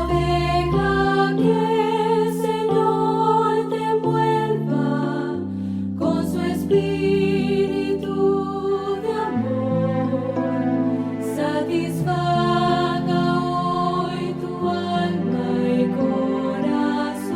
Deja que el Señor te envuelva con su espíritu de amor. Satisfaga hoy tu alma y corazón.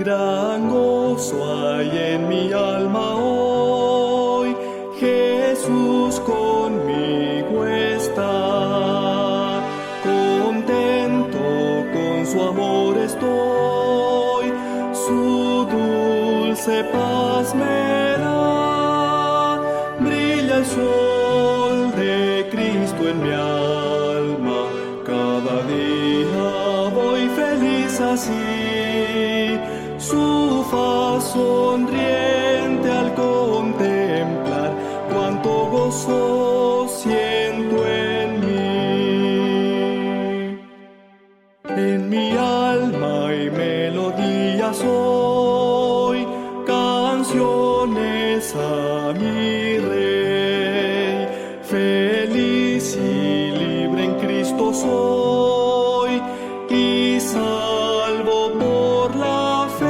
Gran gozo hay en mi alma hoy, Jesús conmigo está. Contento con su amor estoy, su dulce paz me da. Brilla el sol de Cristo en mi alma, cada día voy feliz así. Su faz sonriente al contemplar, cuánto gozo siento en mí. En mi alma hay melodías hoy, canciones a mi Rey. Feliz y libre en Cristo soy, y salvo por la fe.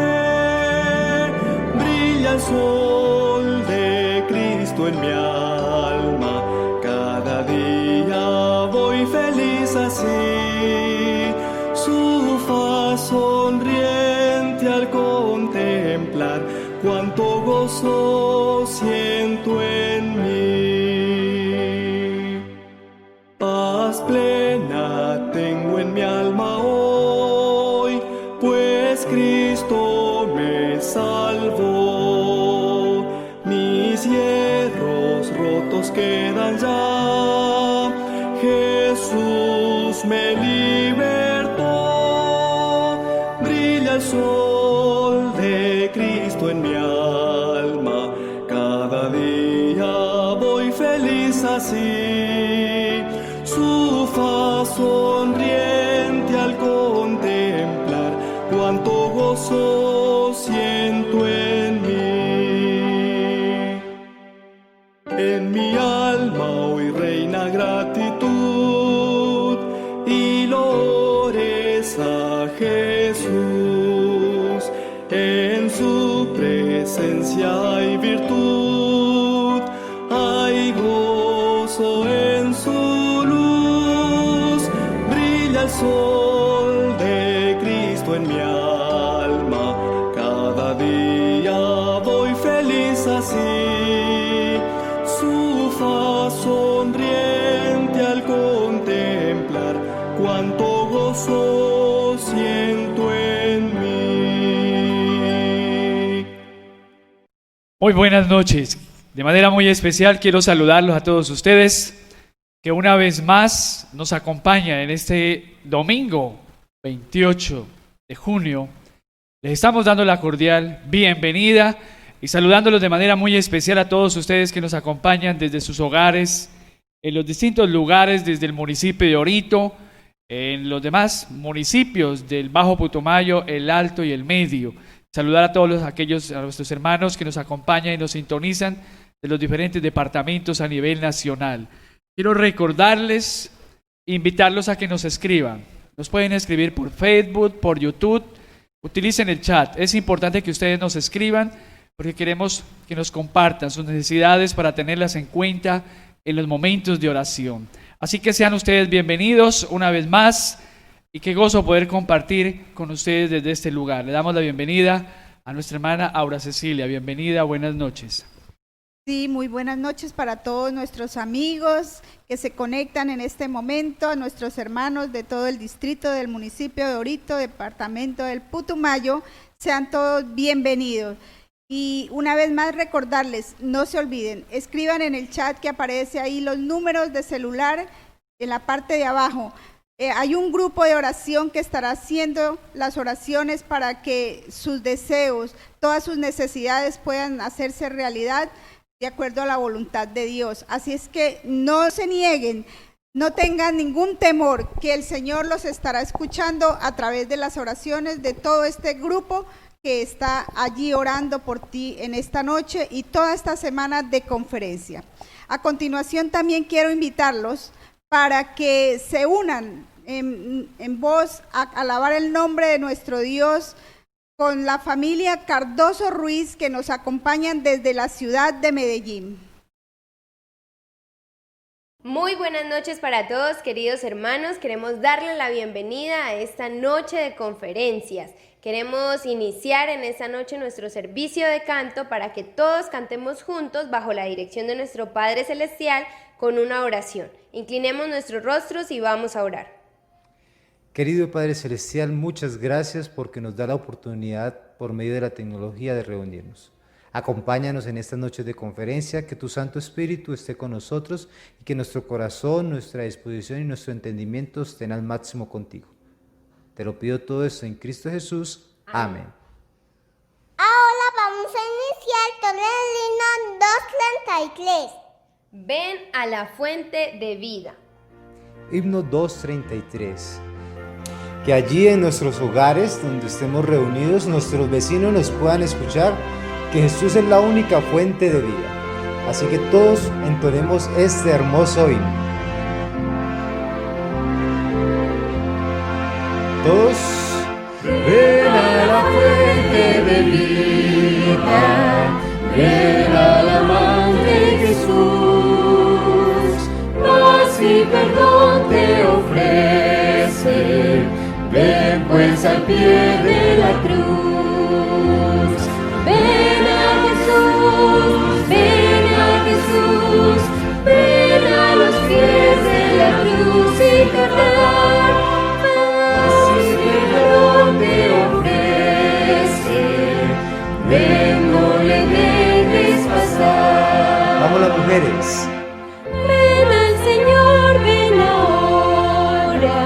Brilla el sol de Cristo en mi alma, cada día voy feliz así. Su faz sonriente al contemplar, cuánto gozo siento en mí. Paz plena tengo en mi alma hoy, pues Cristo me salvó. Mis hierros rotos quedan ya, Jesús me libertó. Brilla el sol de Cristo en mi alma, cada día voy feliz así. Su faz sonriente al contemplar, cuánto gozo siento en mí. En mi alma hoy reina gratitud, y lores a Jesús. En su presencia hay virtud, hay gozo en su luz. Brilla el sol de Cristo en mi alma, cada día voy feliz así. Su faz sonriente al contemplar, cuánto gozo siento en mí. Muy buenas noches. De manera muy especial quiero saludarlos a todos ustedes que una vez más nos acompañan en este domingo 28 de junio. Les estamos dando la cordial bienvenida y saludándolos de manera muy especial a todos ustedes que nos acompañan desde sus hogares, en los distintos lugares, desde el municipio de Orito, en los demás municipios del Bajo Putumayo, el Alto y el Medio. Saludar a todos a nuestros hermanos que nos acompañan y nos sintonizan de los diferentes departamentos a nivel nacional. Quiero recordarles, invitarlos a que nos escriban. Nos pueden escribir por Facebook, por YouTube. Utilicen el chat. Es importante que ustedes nos escriban porque queremos que nos compartan sus necesidades para tenerlas en cuenta en los momentos de oración. Así que sean ustedes bienvenidos una vez más y qué gozo poder compartir con ustedes desde este lugar. Le damos la bienvenida a nuestra hermana Aura Cecilia. Bienvenida, buenas noches. Sí, muy buenas noches para todos nuestros amigos que se conectan en este momento, a nuestros hermanos de todo el distrito del municipio de Orito, departamento del Putumayo. Sean todos bienvenidos. Y una vez más recordarles, no se olviden, escriban en el chat que aparece ahí los números de celular en la parte de abajo. Hay un grupo de oración que estará haciendo las oraciones para que sus deseos, todas sus necesidades puedan hacerse realidad de acuerdo a la voluntad de Dios. Así es que no se nieguen, no tengan ningún temor, que el Señor los estará escuchando a través de las oraciones de todo este grupo que está allí orando por ti en esta noche y toda esta semana de conferencia. A continuación también quiero invitarlos para que se unan en voz a alabar el nombre de nuestro Dios con la familia Cardoso Ruiz que nos acompañan desde la ciudad de Medellín. Muy buenas noches para todos, queridos hermanos. Queremos darle la bienvenida a esta noche de conferencias. Queremos iniciar en esta noche nuestro servicio de canto para que todos cantemos juntos bajo la dirección de nuestro Padre Celestial con una oración. Inclinemos nuestros rostros y vamos a orar. Querido Padre Celestial, muchas gracias porque nos da la oportunidad por medio de la tecnología de reunirnos. Acompáñanos en estas noches de conferencia, que tu Santo Espíritu esté con nosotros y que nuestro corazón, nuestra disposición y nuestro entendimiento estén al máximo contigo. Te lo pido todo esto en Cristo Jesús. Amén. Ahora vamos a iniciar con el himno 233. Ven a la fuente de vida. Himno 233. Que allí en nuestros hogares, donde estemos reunidos, nuestros vecinos nos puedan escuchar que Jesús es la única fuente de vida. Así que todos entonemos este hermoso himno. Todos. Ven a la fuente de vida, ven al amante Jesús, paz y perdón te ofrece, ven pues al pie de la cruz. Ven a Jesús, ven a Jesús, ven a los pies de la cruz y cantar. Te ofrece, ven, no le dejes pasar. Vamos las mujeres. Ven al Señor, ven ahora,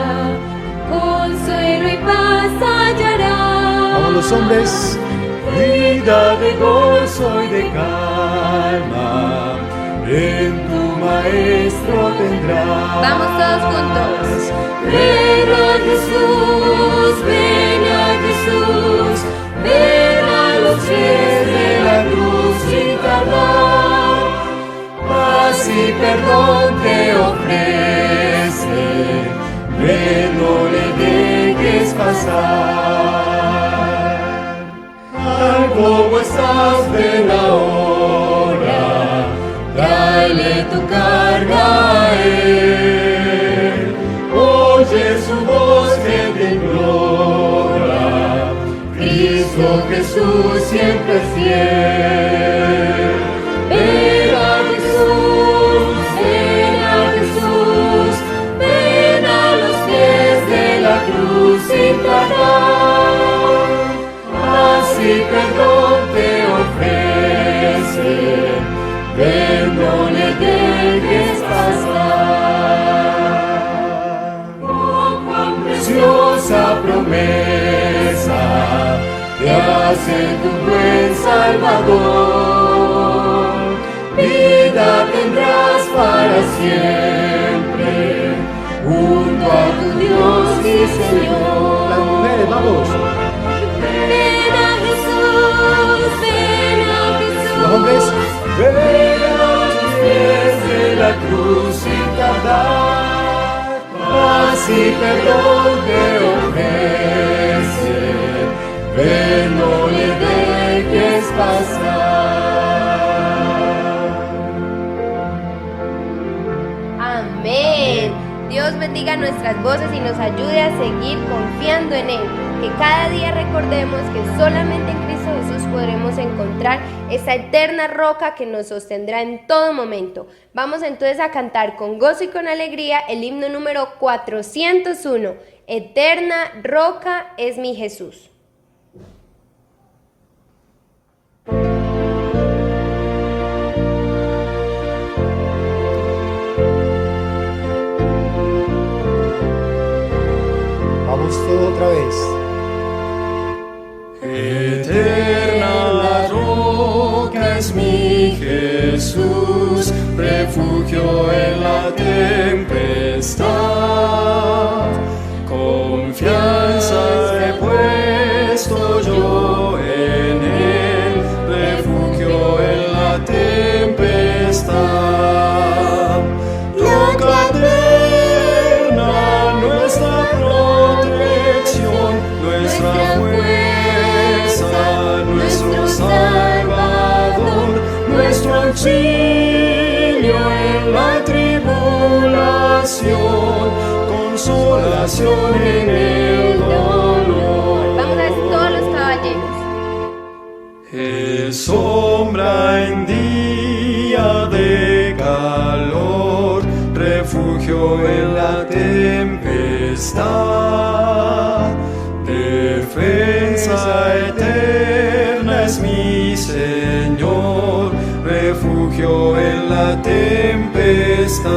consuelo y paz hallarás. Vamos los hombres. Vida de gozo y de calma, en tu Maestro tendrás. Vamos todos juntos. Ven a Jesús, ven a Jesús, ven a los pies de la cruz sin tardar. Paz y perdón te ofrece, ven, no le dejes pasar. Tal como estás, ven ahora, dale tu carga a Él. Oye su voz que te implora, Cristo Jesús siempre es fiel. Ven a Jesús, ven a Jesús, ven a los pies de la cruz sin tardar. Paz y perdón te ofrece, ven, no le dejes pasar. Oh, cuán preciosa promesa te hace tu buen Salvador. Vida tendrás para siempre, junto a tu Dios y Señor. Las mujeres, vamos. Ven a Jesús, ven a Jesús. Los hombres. Ven a los pies de la cruz sin tardar, paz y perdón te ofrece, ven, no le dejes pasar. Amén. Dios bendiga nuestras voces y nos ayude a seguir confiando en Él. Que cada día recordemos que solamente en Cristo Jesús podremos encontrar esa eterna roca que nos sostendrá en todo momento. Vamos entonces a cantar con gozo y con alegría el himno número 401. Eterna roca es mi Jesús. Vamos todo otra vez. Eterna roca es mi Jesús, refugio en la tempestad. Confianza he puesto yo en Él, refugio en la tempestad. Roca eterna, nuestra protección, nuestra fuerza, nuestro Salvador, nuestro auxilio en la tribulación, consolación en el dolor. Vamos a ver todos sombra en día de calor, refugio en la tempestad. Defensa eterna es mi Señor, refugio en la tempestad.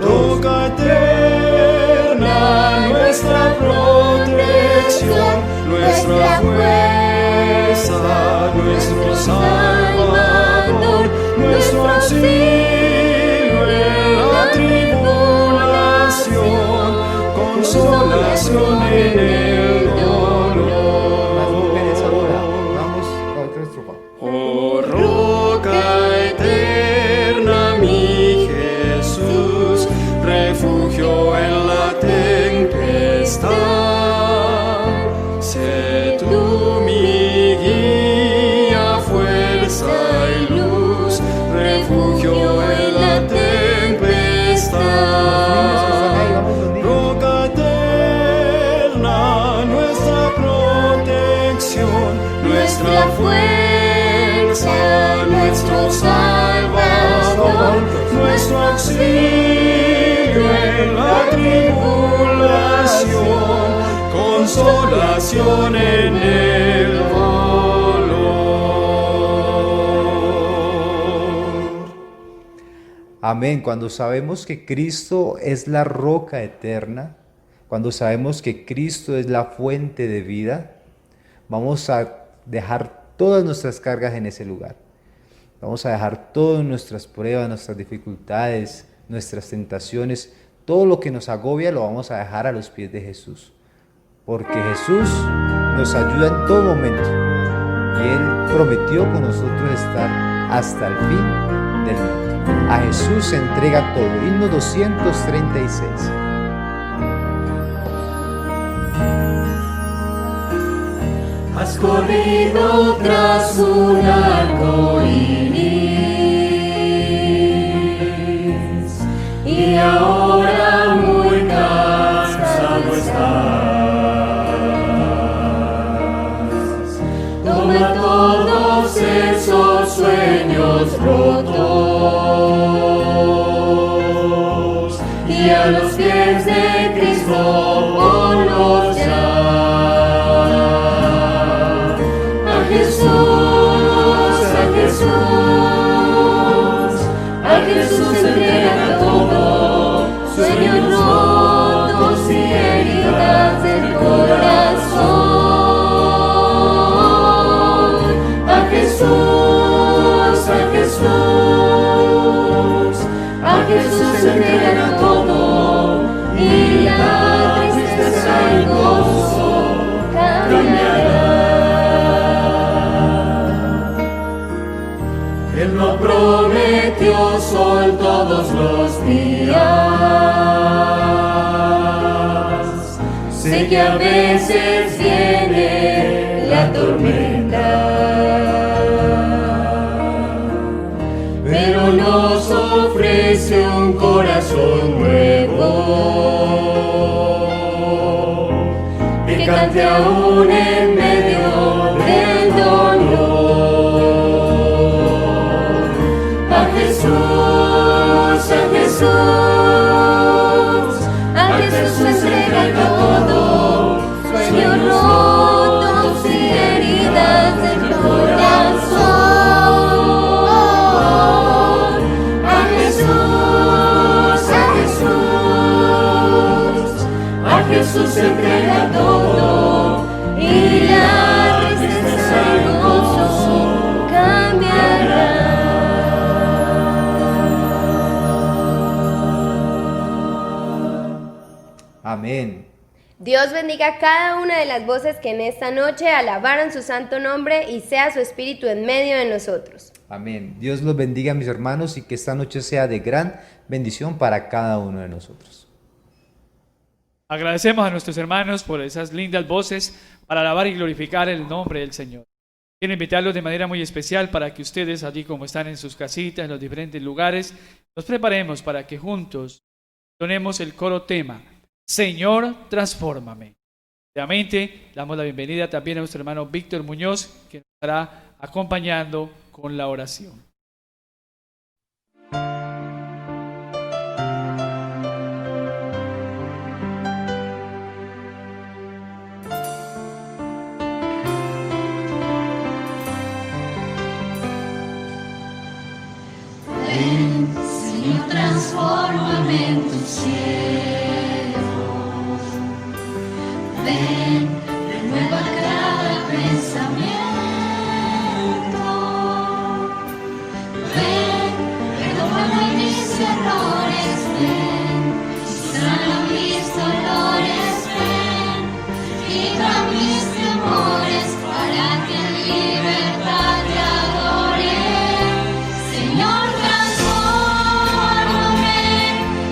Roca eterna, nuestra protección, nuestra fuerza, nuestro Salvador, nuestro auxilio en la tribulación, consolación en el Las mujeres ahora. dolor. Vamos a otra estrofa. Oh roca eterna, mi Jesús, refugio en la tempestad. Sé tú mi guía, fuerza y luz, refugio en la tempestad. Roca eterna, nuestra protección, nuestra fuerza, nuestro Salvador, nuestro auxilio en la tribulación, consolación en el dolor. Amén. Cuando sabemos que Cristo es la roca eterna, cuando sabemos que Cristo es la fuente de vida, vamos a dejar todas nuestras cargas en ese lugar. Vamos a dejar todas nuestras pruebas, nuestras dificultades, nuestras tentaciones, todo lo que nos agobia lo vamos a dejar a los pies de Jesús. Porque Jesús nos ayuda en todo momento. Y Él prometió con nosotros estar hasta el fin del mundo. A Jesús se entrega todo. Himno 236. Has corrido tras un arco iris y ahora muy cansado estás. Toma todos esos sueños rotos y a los pies de Cristo ponlos ya. A Jesús entrega todo, sueños rotos y heridas del corazón. A Jesús, a Jesús entrega todo y la tristeza y gozo cambiará. Él no prometió sol todos los días. Sé que a veces viene la tormenta, pero nos ofrece un corazón nuevo que cante aún en medio del dolor. A Jesús entrega todo, sueños rotos y heridas del corazón. A Jesús entrega todo y la tristeza y gozo cambiará. Amén. Dios bendiga a cada una de las voces que en esta noche alabaron su santo nombre y sea su espíritu en medio de nosotros. Amén. Dios los bendiga, mis hermanos, y que esta noche sea de gran bendición para cada uno de nosotros. Agradecemos a nuestros hermanos por esas lindas voces para alabar y glorificar el nombre del Señor. Quiero invitarlos de manera muy especial para que ustedes, allí como están en sus casitas, en los diferentes lugares, nos preparemos para que juntos donemos el coro tema: Señor, transfórmame. Obviamente, damos la bienvenida también a nuestro hermano Víctor Muñoz, que nos estará acompañando con la oración. Señor, transfórmame en tu siervo. Ven, renueva cada pensamiento. Ven, perdóname mis errores. Ven, sana mis dolores. Ven, quita mis temores para que en libertad te adore. Señor, transfórmame,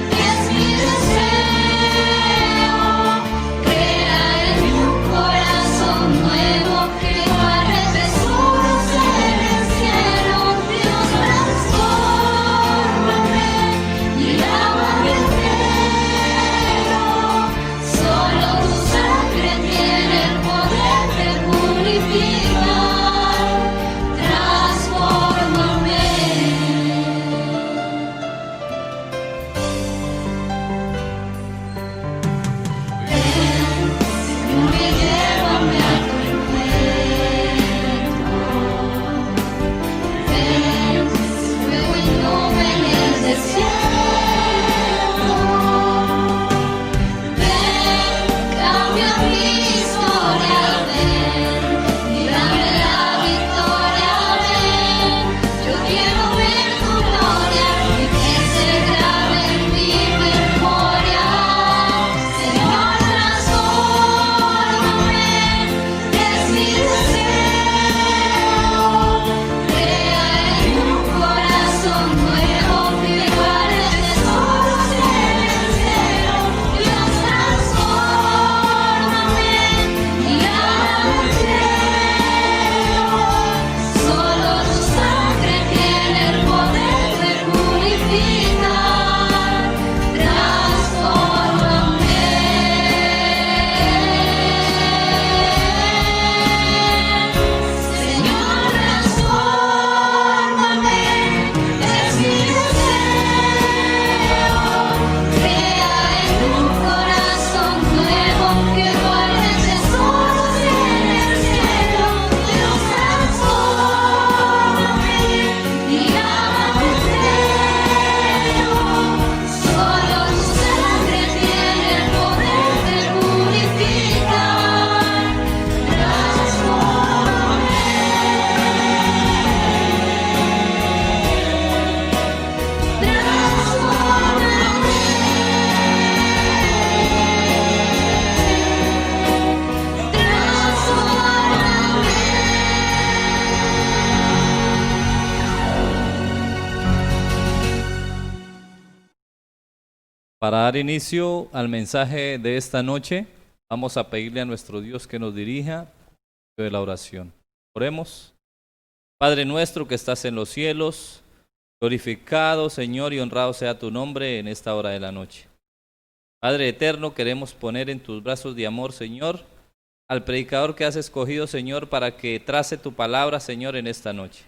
es mi deseo. Crea en mí un corazón nuevo que guarde tesoros en el cielo. Dios, transfórmame y lávame entero. Solo tu sangre tiene el poder de purificar. Transfórmame. Señor, y llévame a tu encuentro. Ven, fuego y nube en el desierto. Ven, cambia mi historia. Ven, y dame la victoria. Ven, yo quiero ver tu gloria y que se grabe en mi memoria. Señor, transfórmame, es mi deseo. Crea en mí un corazón nuevo que guarde tesoros en el cielo. Dios, transfórmame y hágame entero. Solo tu sangre tiene el poder de purificar. Transfórmame. Señor, transfórmame, es mi deseo. Crea en mí un corazón nuevo que guarde tesoros en el cielo. Dios, transfórmame y hágame entero. Solo tu sangre tiene el poder de purificar. Transfórmame. Para dar inicio al mensaje de esta noche, vamos a pedirle a nuestro Dios que nos dirija de la oración. Oremos. Padre nuestro que estás en los cielos, glorificado, Señor, y honrado sea tu nombre en esta hora de la noche. Padre eterno, queremos poner en tus brazos de amor, Señor, al predicador que has escogido, Señor, para que trace tu palabra, Señor, en esta noche.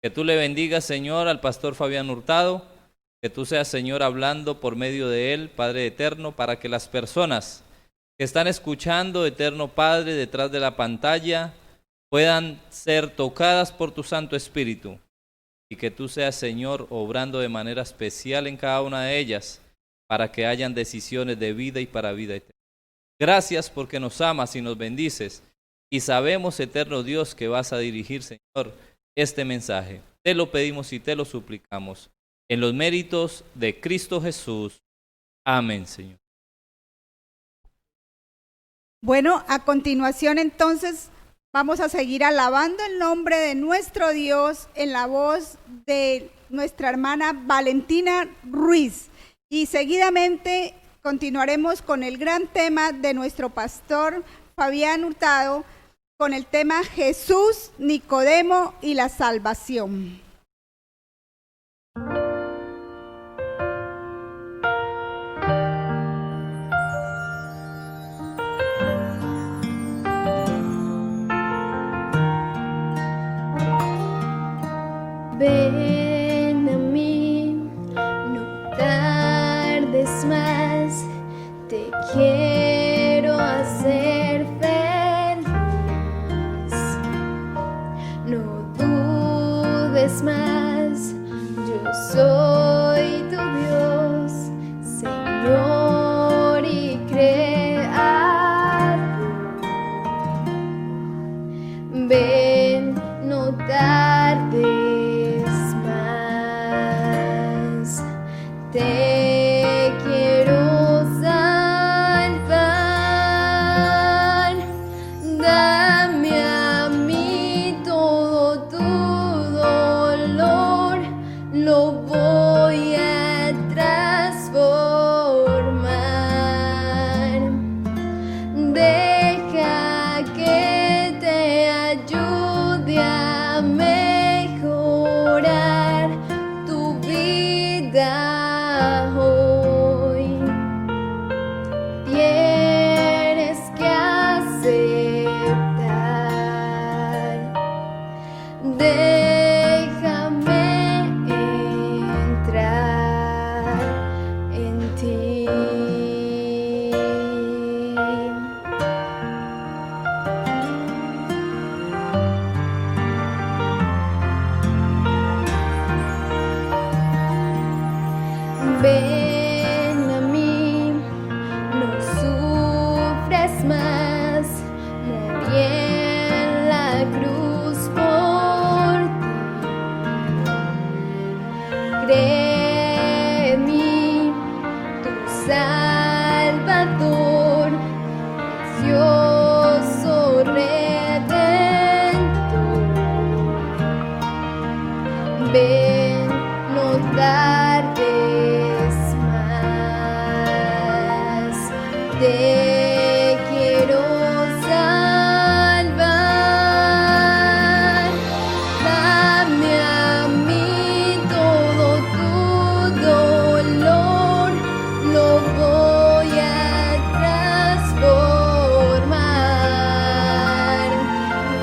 Que tú le bendigas, Señor, al pastor Fabián Hurtado, que tú seas, Señor, hablando por medio de él, Padre eterno, para que las personas que están escuchando, eterno Padre, detrás de la pantalla, puedan ser tocadas por tu Santo Espíritu, y que tú seas, Señor, obrando de manera especial en cada una de ellas, para que hayan decisiones de vida y para vida eterna. Gracias porque nos amas y nos bendices, y sabemos, eterno Dios, que vas a dirigir, Señor, este mensaje. Te lo pedimos y te lo suplicamos, en los méritos de Cristo Jesús. Amén, Señor. Bueno, a continuación entonces vamos a seguir alabando el nombre de nuestro Dios en la voz de nuestra hermana Valentina Ruiz. Y seguidamente continuaremos con el gran tema de nuestro pastor Fabián Hurtado, con el tema Jesús, Nicodemo y la salvación. Ven a mí, no sufras más, morí en la cruz por ti. Cree en mí, tu Salvador, precioso Redentor. Ven, no tardes más, te quiero salvar. Dame a mí todo tu dolor, lo voy a transformar.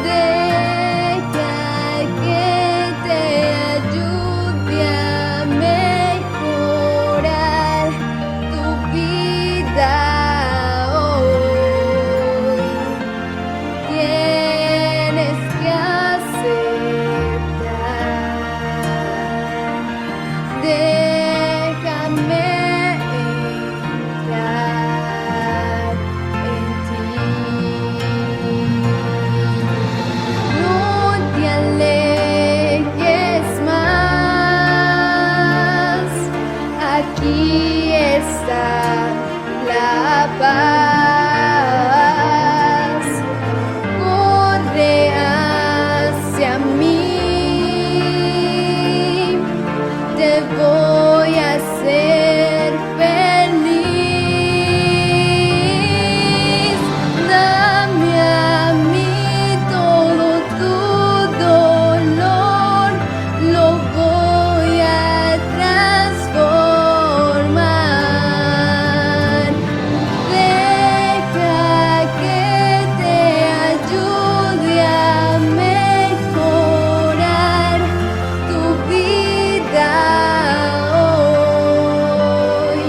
Deja que te ayude a mejorar tu vida hoy. Tienes que aceptar. Déjame entrar en ti. No te alejes más. Aquí está la paz. Corre hacia mí. Te voy a hacer feliz. Dame a mí todo tu dolor, lo voy a transformar. Deja que te ayude a mejorar tu vida hoy.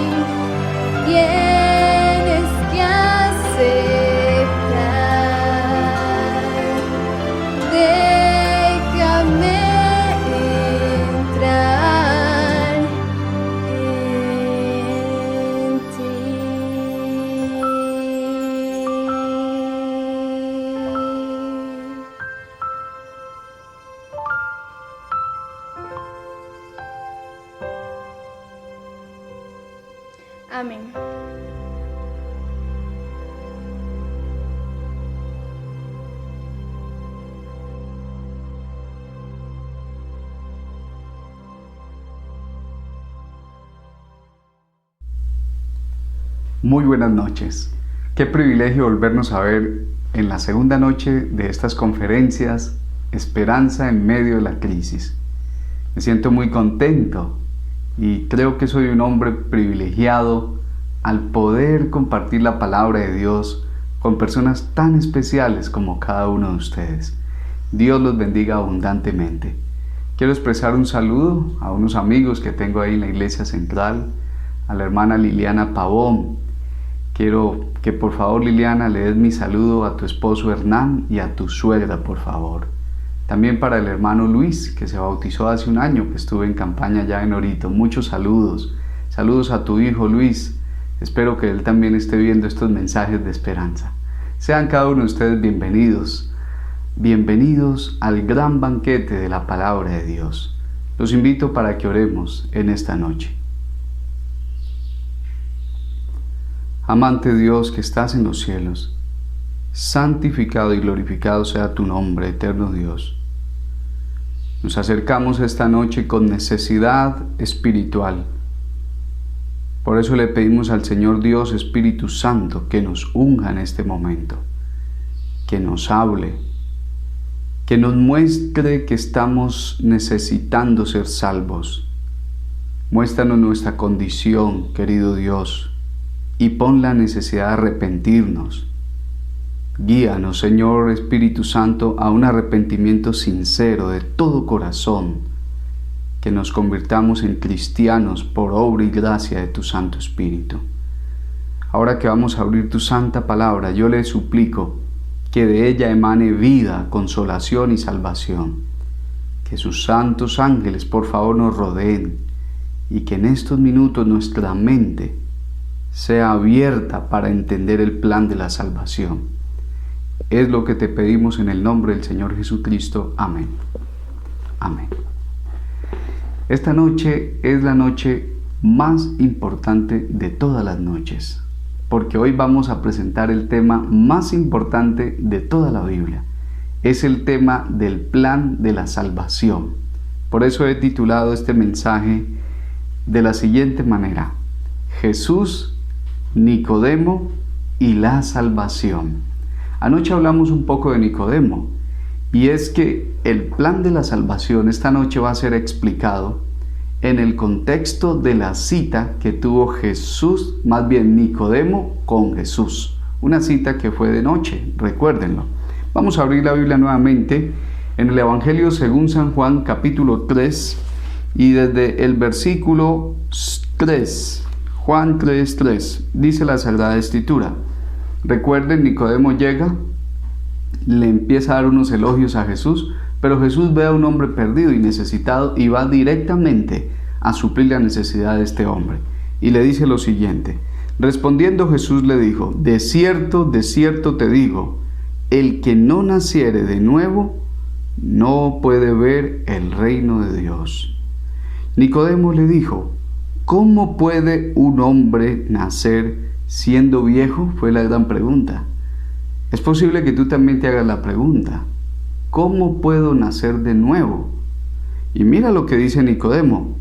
Tienes que aceptar. Déjame entrar en ti. Amén. Muy buenas noches. Qué privilegio volvernos a ver en la segunda noche de estas conferencias, Esperanza en medio de la crisis. Me siento muy contento y creo que soy un hombre privilegiado al poder compartir la palabra de Dios con personas tan especiales como cada uno de ustedes. Dios los bendiga abundantemente. Quiero expresar un saludo a unos amigos que tengo ahí en la iglesia central, a la hermana Liliana Pavón. Quiero que por favor, Liliana, le des mi saludo a tu esposo Hernán y a tu suegra, por favor. También para el hermano Luis, que se bautizó hace un año, que estuve en campaña ya en Orito. Muchos saludos. Saludos a tu hijo Luis. Espero que él también esté viendo estos mensajes de esperanza. Sean cada uno de ustedes bienvenidos. Bienvenidos al gran banquete de la palabra de Dios. Los invito para que oremos en esta noche. Amante Dios que estás en los cielos, santificado y glorificado sea tu nombre, eterno Dios. Nos acercamos esta noche con necesidad espiritual. Por eso le pedimos al Señor Dios Espíritu Santo que nos unja en este momento, que nos hable, que nos muestre que estamos necesitando ser salvos. Muéstranos nuestra condición, querido Dios, y pon la necesidad de arrepentirnos. Guíanos, Señor Espíritu Santo, a un arrepentimiento sincero de todo corazón, que nos convirtamos en cristianos por obra y gracia de tu Santo Espíritu. Ahora que vamos a abrir tu santa palabra, yo le suplico que de ella emane vida, consolación y salvación. Que sus santos ángeles, por favor, nos rodeen y que en estos minutos nuestra mente sea abierta para entender el plan de la salvación. Es lo que te pedimos en el nombre del Señor Jesucristo. Amén. Amén. Esta noche es la noche más importante de todas las noches, porque hoy vamos a presentar el tema más importante de toda la Biblia. Es el tema del plan de la salvación. Por eso he titulado este mensaje de la siguiente manera: Jesús, Nicodemo y la salvación. Anoche hablamos un poco de Nicodemo, y es que el plan de la salvación esta noche va a ser explicado en el contexto de la cita que tuvo Jesús, más bien Nicodemo, con Jesús. Una cita que fue de noche, recuérdenlo. Vamos a abrir la Biblia nuevamente en el Evangelio según San Juan, capítulo 3, y desde el versículo 3, Juan 3:3, dice la Sagrada Escritura. Recuerden, Nicodemo llega, le empieza a dar unos elogios a Jesús, pero Jesús ve a un hombre perdido y necesitado y va directamente a suplir la necesidad de este hombre. Y le dice lo siguiente: respondiendo Jesús le dijo, de cierto te digo, el que no naciere de nuevo no puede ver el reino de Dios. Nicodemo le dijo, ¿cómo puede un hombre nacer siendo viejo? Fue la gran pregunta. Es posible que tú también te hagas la pregunta: ¿cómo puedo nacer de nuevo? Y mira lo que dice Nicodemo: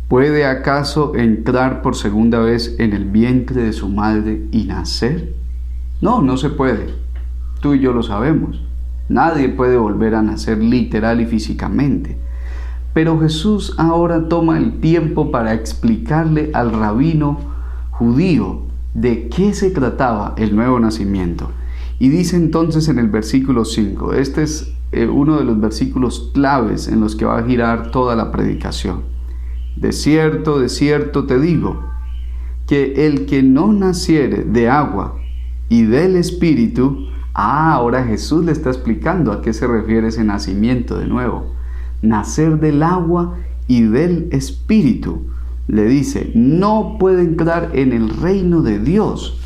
¿puede acaso entrar por segunda vez en el vientre de su madre y nacer? No, no se puede. Tú y yo lo sabemos. Nadie puede volver a nacer literal y físicamente. Pero Jesús ahora toma el tiempo para explicarle al rabino judío de qué se trataba el nuevo nacimiento. Y dice entonces en el versículo 5, este es uno de los versículos claves en los que va a girar toda la predicación. De cierto te digo, que el que no naciere de agua y del Espíritu, ahora Jesús le está explicando a qué se refiere ese nacimiento de nuevo. Nacer del agua y del Espíritu. Le dice, no puede entrar en el reino de Dios.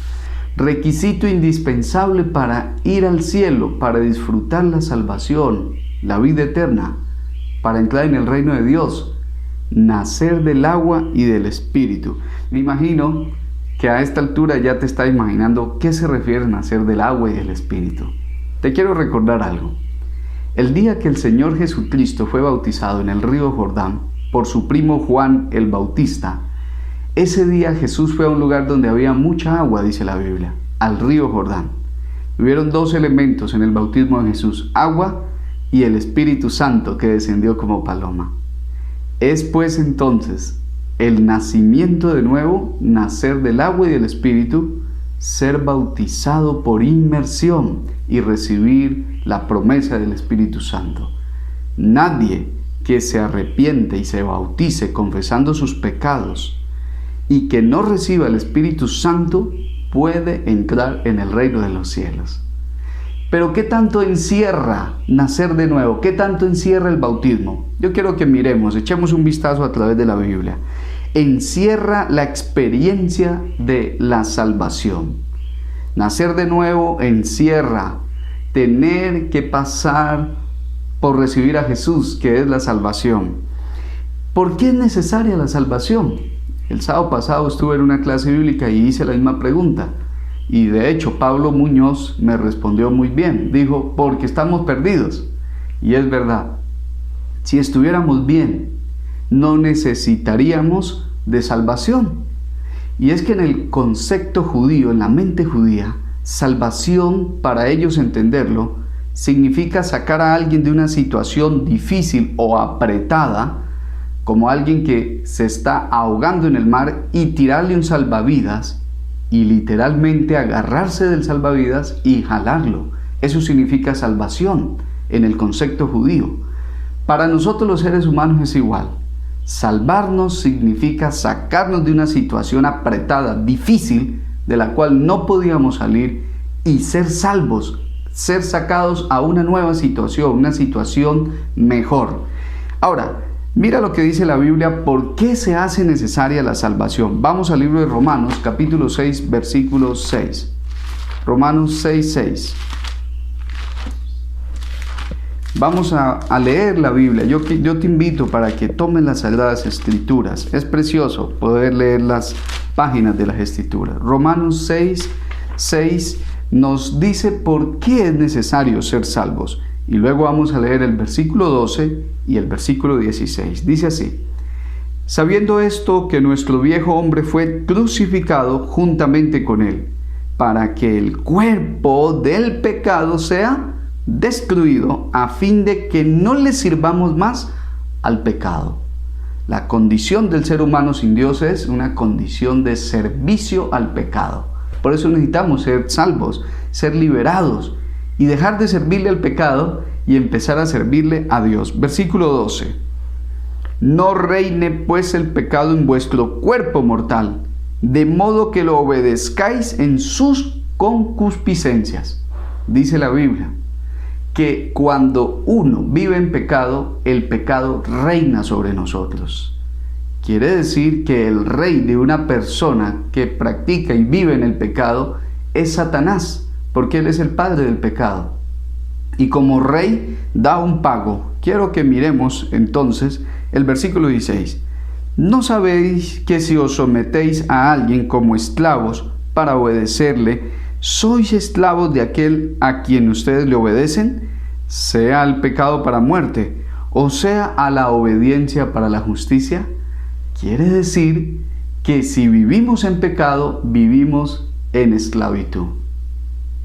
Requisito indispensable para ir al cielo, para disfrutar la salvación, la vida eterna, para entrar en el reino de Dios. Nacer del agua y del Espíritu. Me imagino que a esta altura ya te estás imaginando qué se refiere a nacer del agua y del Espíritu. Te quiero recordar algo. El día que el Señor Jesucristo fue bautizado en el río Jordán por su primo Juan el Bautista, ese día Jesús fue a un lugar donde había mucha agua, dice la Biblia, al río Jordán. Hubieron dos elementos en el bautismo de Jesús: agua y el Espíritu Santo que descendió como paloma. Es pues entonces el nacimiento de nuevo, nacer del agua y del Espíritu, ser bautizado por inmersión y recibir la promesa del Espíritu Santo. Nadie que se arrepiente y se bautice confesando sus pecados y que no reciba el Espíritu Santo puede entrar en el reino de los cielos. Pero ¿qué tanto encierra nacer de nuevo? ¿Qué tanto encierra el bautismo? Yo quiero que miremos, echemos un vistazo a través de la Biblia. Encierra la experiencia de la salvación. Nacer de nuevo encierra tener que pasar por recibir a Jesús, que es la salvación. ¿Por qué es necesaria la salvación? El sábado pasado estuve en una clase bíblica y hice la misma pregunta. Y de hecho Pablo Muñoz me respondió muy bien. Dijo, porque estamos perdidos. Y es verdad. Si estuviéramos bien, no necesitaríamos de salvación. Y es que en el concepto judío, en la mente judía, salvación, para ellos entenderlo, significa sacar a alguien de una situación difícil o apretada, como alguien que se está ahogando en el mar, y tirarle un salvavidas y literalmente agarrarse del salvavidas y jalarlo. Eso significa salvación en el concepto judío. Para nosotros los seres humanos es igual. Salvarnos significa sacarnos de una situación apretada, difícil, de la cual no podíamos salir, y ser salvos, ser sacados a una nueva situación, una situación mejor. Ahora, Mira lo que dice la Biblia, ¿por qué se hace necesaria la salvación? Vamos al libro de Romanos, capítulo 6, versículo 6. Romanos 6, 6. Vamos a leer la Biblia. Yo te invito para que tomes las Sagradas Escrituras. Es precioso poder leer las páginas de las Escrituras. Romanos 6, 6 nos dice por qué es necesario ser salvos. Y luego vamos a leer el versículo 12 y el versículo 16. Dice así: sabiendo esto, que nuestro viejo hombre fue crucificado juntamente con él, para que el cuerpo del pecado sea destruido, a fin de que no le sirvamos más al pecado. La condición del ser humano sin Dios es una condición de servicio al pecado. Por eso necesitamos ser salvos, ser liberados y dejar de servirle al pecado y empezar a servirle a Dios. Versículo 12. No reine pues el pecado en vuestro cuerpo mortal, de modo que lo obedezcáis en sus concupiscencias. Dice la Biblia que cuando uno vive en pecado, el pecado reina sobre nosotros. Quiere decir que el rey de una persona que practica y vive en el pecado es Satanás, porque él es el padre del pecado. Y como rey da un pago. Quiero que miremos entonces el versículo 16. ¿No sabéis que si os sometéis a alguien como esclavos para obedecerle, sois esclavos de aquel a quien ustedes le obedecen, sea al pecado para muerte, o sea a la obediencia para la justicia? Quiere decir que si vivimos en pecado, vivimos en esclavitud.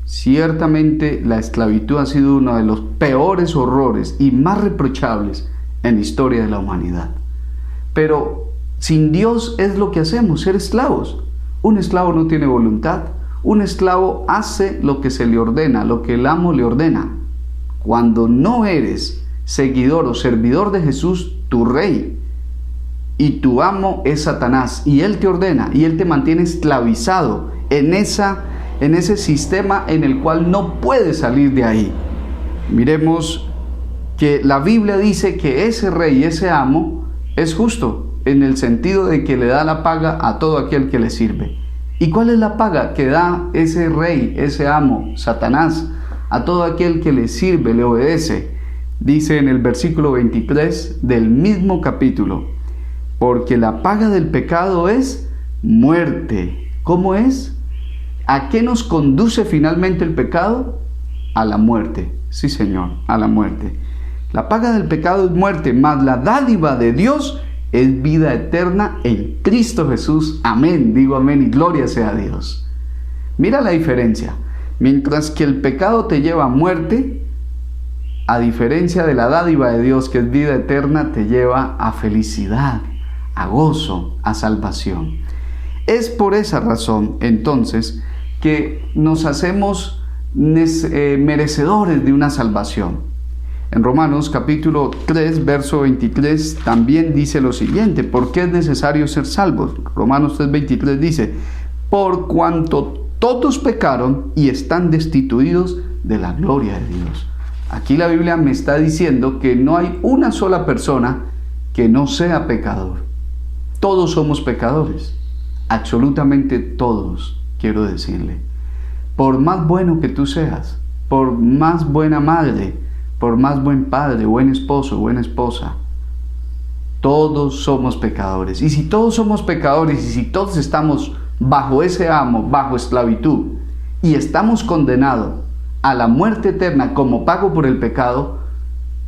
Ciertamente la esclavitud ha sido uno de los peores horrores y más reprochables en la historia de la humanidad. Pero sin Dios es lo que hacemos, ser esclavos. Un esclavo no tiene voluntad. Un esclavo hace lo que se le ordena, lo que el amo le ordena. Cuando no eres seguidor o servidor de Jesús, tu rey y tu amo es Satanás, y él te ordena y él te mantiene esclavizado en ese sistema en el cual no puedes salir de ahí. Miremos que la Biblia dice que ese rey, ese amo, es justo en el sentido de que le da la paga a todo aquel que le sirve. ¿Y cuál es la paga que da ese rey, ese amo, Satanás, a todo aquel que le sirve, le obedece? Dice en el versículo 23 del mismo capítulo: porque la paga del pecado es muerte. ¿Cómo es? ¿A qué nos conduce finalmente el pecado? A la muerte. Sí, Señor, a la muerte. La paga del pecado es muerte, mas la dádiva de Dios es vida eterna en Cristo Jesús. Amén. Digo amén y gloria sea a Dios. Mira la diferencia. Mientras que el pecado te lleva a muerte, a diferencia de la dádiva de Dios, que es vida eterna, te lleva a felicidad, a gozo, a salvación. Es por esa razón, entonces, que nos hacemos merecedores de una salvación. En Romanos capítulo 3, verso 23, también dice lo siguiente: ¿por qué es necesario ser salvos? Romanos 3, 23 dice: por cuanto todos pecaron y están destituidos de la gloria de Dios. Aquí la Biblia me está diciendo que no hay una sola persona que no sea pecador. Todos somos pecadores, absolutamente todos, quiero decirle. Por más bueno que tú seas, por más buena madre, por más buen padre, buen esposo, buena esposa, todos somos pecadores. Y si todos somos pecadores y si todos estamos bajo ese amo, bajo esclavitud, y estamos condenados a la muerte eterna como pago por el pecado,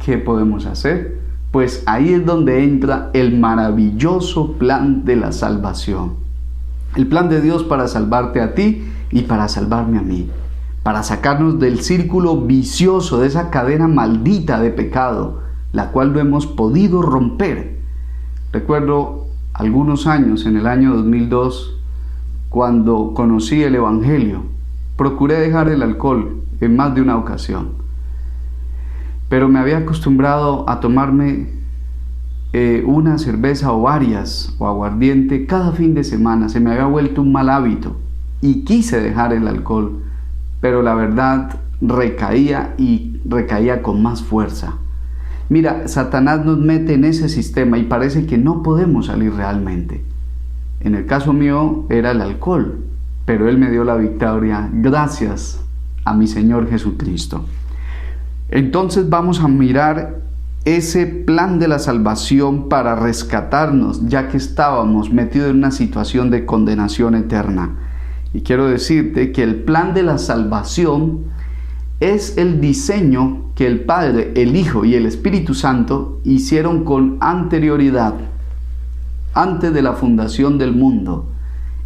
¿qué podemos hacer? Pues ahí es donde entra el maravilloso plan de la salvación. El plan de Dios para salvarte a ti y para salvarme a mí. Para sacarnos del círculo vicioso, de esa cadena maldita de pecado, la cual no hemos podido romper. Recuerdo algunos años, en el año 2002, cuando conocí el Evangelio, procuré dejar el alcohol en más de una ocasión. Pero me había acostumbrado a tomarme una cerveza o varias o aguardiente cada fin de semana. Se me había vuelto un mal hábito y quise dejar el alcohol, pero la verdad recaía y recaía con más fuerza. Mira, Satanás nos mete en ese sistema y parece que no podemos salir realmente. En el caso mío era el alcohol, pero Él me dio la victoria gracias a mi Señor Jesucristo. Entonces vamos a mirar ese plan de la salvación para rescatarnos, ya que estábamos metidos en una situación de condenación eterna. Y quiero decirte que el plan de la salvación es el diseño que el Padre, el Hijo y el Espíritu Santo hicieron con anterioridad, antes de la fundación del mundo.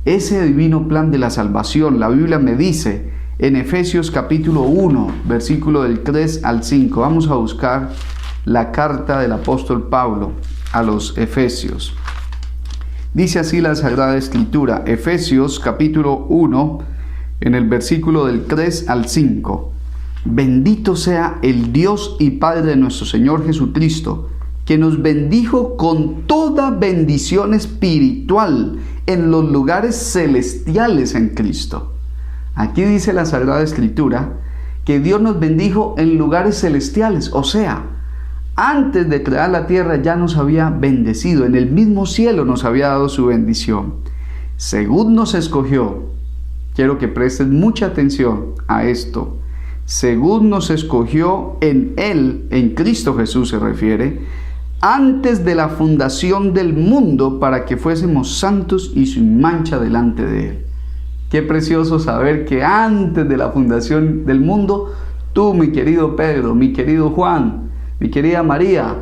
Ese divino plan de la salvación, la Biblia me dice en Efesios capítulo 1, versículo del 3 al 5. Vamos a buscar la carta del apóstol Pablo a los Efesios. Dice así la Sagrada Escritura, Efesios capítulo 1, en el versículo del 3 al 5. Bendito sea el Dios y Padre de nuestro Señor Jesucristo, que nos bendijo con toda bendición espiritual en los lugares celestiales en Cristo. Aquí dice la Sagrada Escritura que Dios nos bendijo en lugares celestiales, o sea, antes de crear la tierra ya nos había bendecido, en el mismo cielo nos había dado su bendición. Según nos escogió, quiero que presten mucha atención a esto, según nos escogió en Él, en Cristo Jesús se refiere, antes de la fundación del mundo para que fuésemos santos y sin mancha delante de Él. Qué precioso saber que antes de la fundación del mundo, tú, mi querido Pedro, mi querido Juan, mi querida María,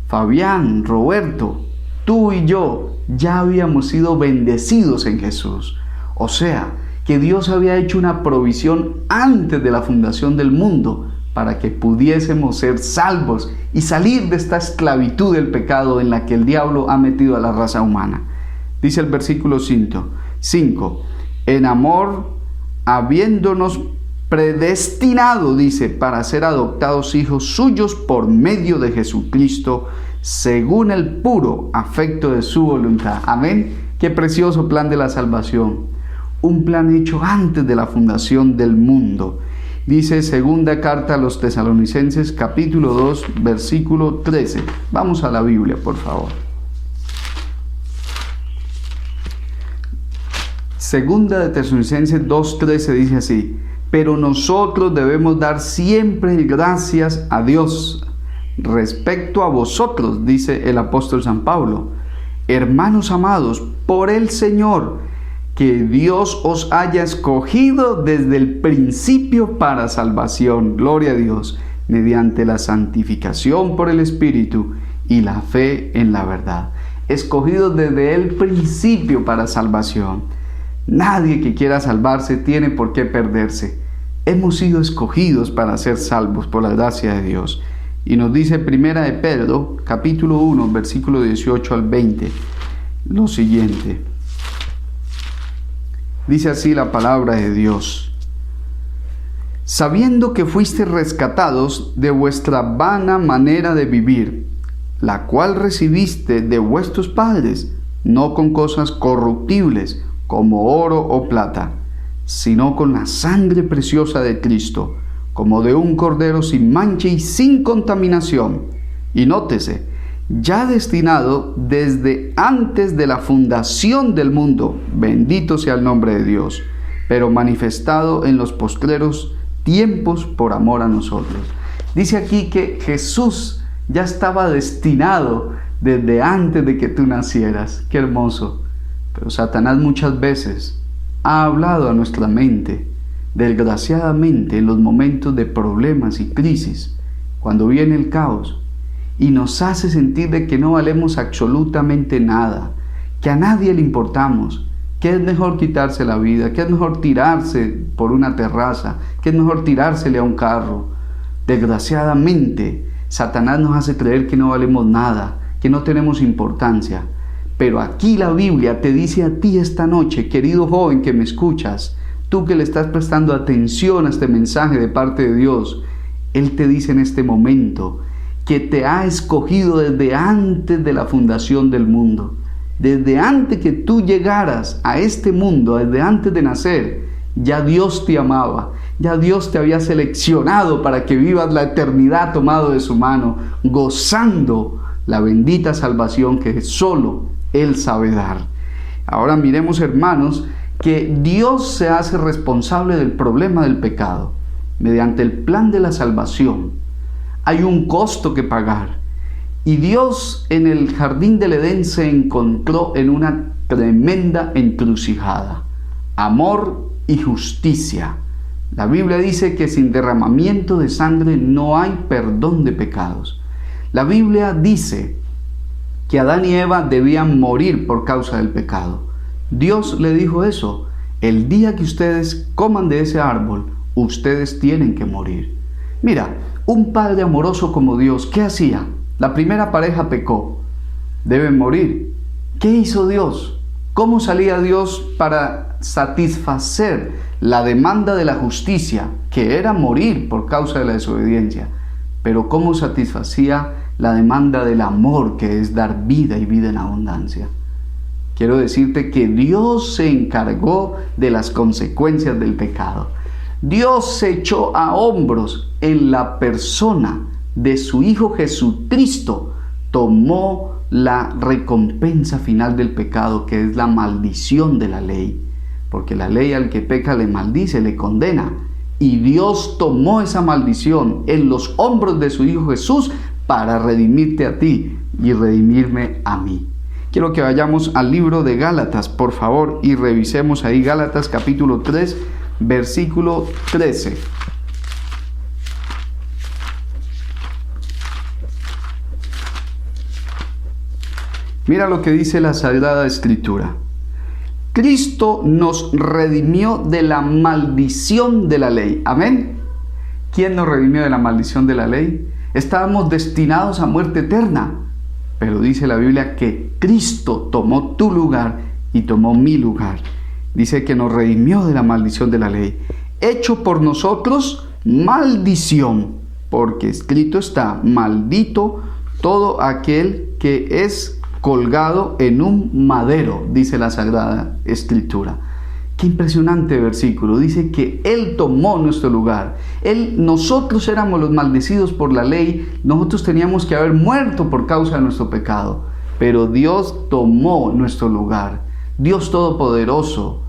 Fabián, Roberto, tú y yo ya habíamos sido bendecidos en Jesús. O sea, que Dios había hecho una provisión antes de la fundación del mundo para que pudiésemos ser salvos y salir de esta esclavitud del pecado en la que el diablo ha metido a la raza humana. Dice el versículo 5, en amor, habiéndonos predestinado, dice, para ser adoptados hijos suyos por medio de Jesucristo, según el puro afecto de su voluntad. Amén. Qué precioso plan de la salvación. Un plan hecho antes de la fundación del mundo. Dice segunda carta a los Tesalonicenses, capítulo 2, versículo 13. Vamos a la Biblia, por favor. Segunda de Tesalonicenses 2:13 dice así: pero nosotros debemos dar siempre gracias a Dios respecto a vosotros, dice el apóstol San Pablo, hermanos amados, por el Señor, que Dios os haya escogido desde el principio para salvación, gloria a Dios, mediante la santificación por el Espíritu y la fe en la verdad. Escogidos desde el principio para salvación. Nadie que quiera salvarse tiene por qué perderse. Hemos sido escogidos para ser salvos por la gracia de Dios. Y nos dice Primera de Pedro, capítulo 1, versículo 18 al 20, lo siguiente. Dice así la palabra de Dios: sabiendo que fuisteis rescatados de vuestra vana manera de vivir, la cual recibiste de vuestros padres, no con cosas corruptibles, como oro o plata, sino con la sangre preciosa de Cristo, como de un cordero sin mancha y sin contaminación. Y nótese, ya destinado desde antes de la fundación del mundo, bendito sea el nombre de Dios, pero manifestado en los postreros tiempos por amor a nosotros. Dice aquí que Jesús ya estaba destinado desde antes de que tú nacieras. Qué hermoso. Pero Satanás muchas veces ha hablado a nuestra mente, desgraciadamente en los momentos de problemas y crisis, cuando viene el caos, y nos hace sentir de que no valemos absolutamente nada, que a nadie le importamos, que es mejor quitarse la vida, que es mejor tirarse por una terraza, que es mejor tirársele a un carro. Desgraciadamente, Satanás nos hace creer que no valemos nada, que no tenemos importancia. Pero aquí la Biblia te dice a ti esta noche, querido joven que me escuchas, tú que le estás prestando atención a este mensaje de parte de Dios, Él te dice en este momento que te ha escogido desde antes de la fundación del mundo, desde antes que tú llegaras a este mundo, desde antes de nacer, Ya Dios te amaba, ya Dios te había seleccionado para que vivas la eternidad tomado de su mano, gozando la bendita salvación que solo Él sabe dar. Ahora miremos, hermanos, que Dios se hace responsable del problema del pecado. Mediante el plan de la salvación hay un costo que pagar. Y Dios en el jardín del Edén se encontró en una tremenda encrucijada: amor y justicia. La Biblia dice que sin derramamiento de sangre no hay perdón de pecados. La Biblia dice que Adán y Eva debían morir por causa del pecado. Dios le dijo eso: el día que ustedes coman de ese árbol, ustedes tienen que morir. Mira, un padre amoroso como Dios, ¿qué hacía? La primera pareja pecó, deben morir. ¿Qué hizo Dios? ¿Cómo salía Dios para satisfacer la demanda de la justicia, que era morir por causa de la desobediencia? Pero ¿cómo satisfacía la demanda del amor, que es dar vida y vida en abundancia? Quiero decirte que Dios se encargó de las consecuencias del pecado. Dios se echó a hombros en la persona de su Hijo Jesucristo, tomó la recompensa final del pecado, que es la maldición de la ley, porque la ley al que peca le maldice, le condena, y Dios tomó esa maldición en los hombros de su Hijo Jesús para redimirte a ti y redimirme a mí. Quiero que vayamos al libro de Gálatas, por favor, y revisemos ahí Gálatas capítulo 3, versículo 13. Mira lo que dice la Sagrada Escritura. Cristo nos redimió de la maldición de la ley. Amén. ¿Quién nos redimió de la maldición de la ley? Estábamos destinados a muerte eterna, pero dice la Biblia que Cristo tomó tu lugar y tomó mi lugar. Dice que nos redimió de la maldición de la ley, hecho por nosotros maldición, porque escrito está: maldito todo aquel que es colgado en un madero, dice la Sagrada Escritura. Qué impresionante versículo. Dice que Él tomó nuestro lugar. Nosotros éramos los maldecidos por la ley, nosotros teníamos que haber muerto por causa de nuestro pecado, pero Dios tomó nuestro lugar. Dios Todopoderoso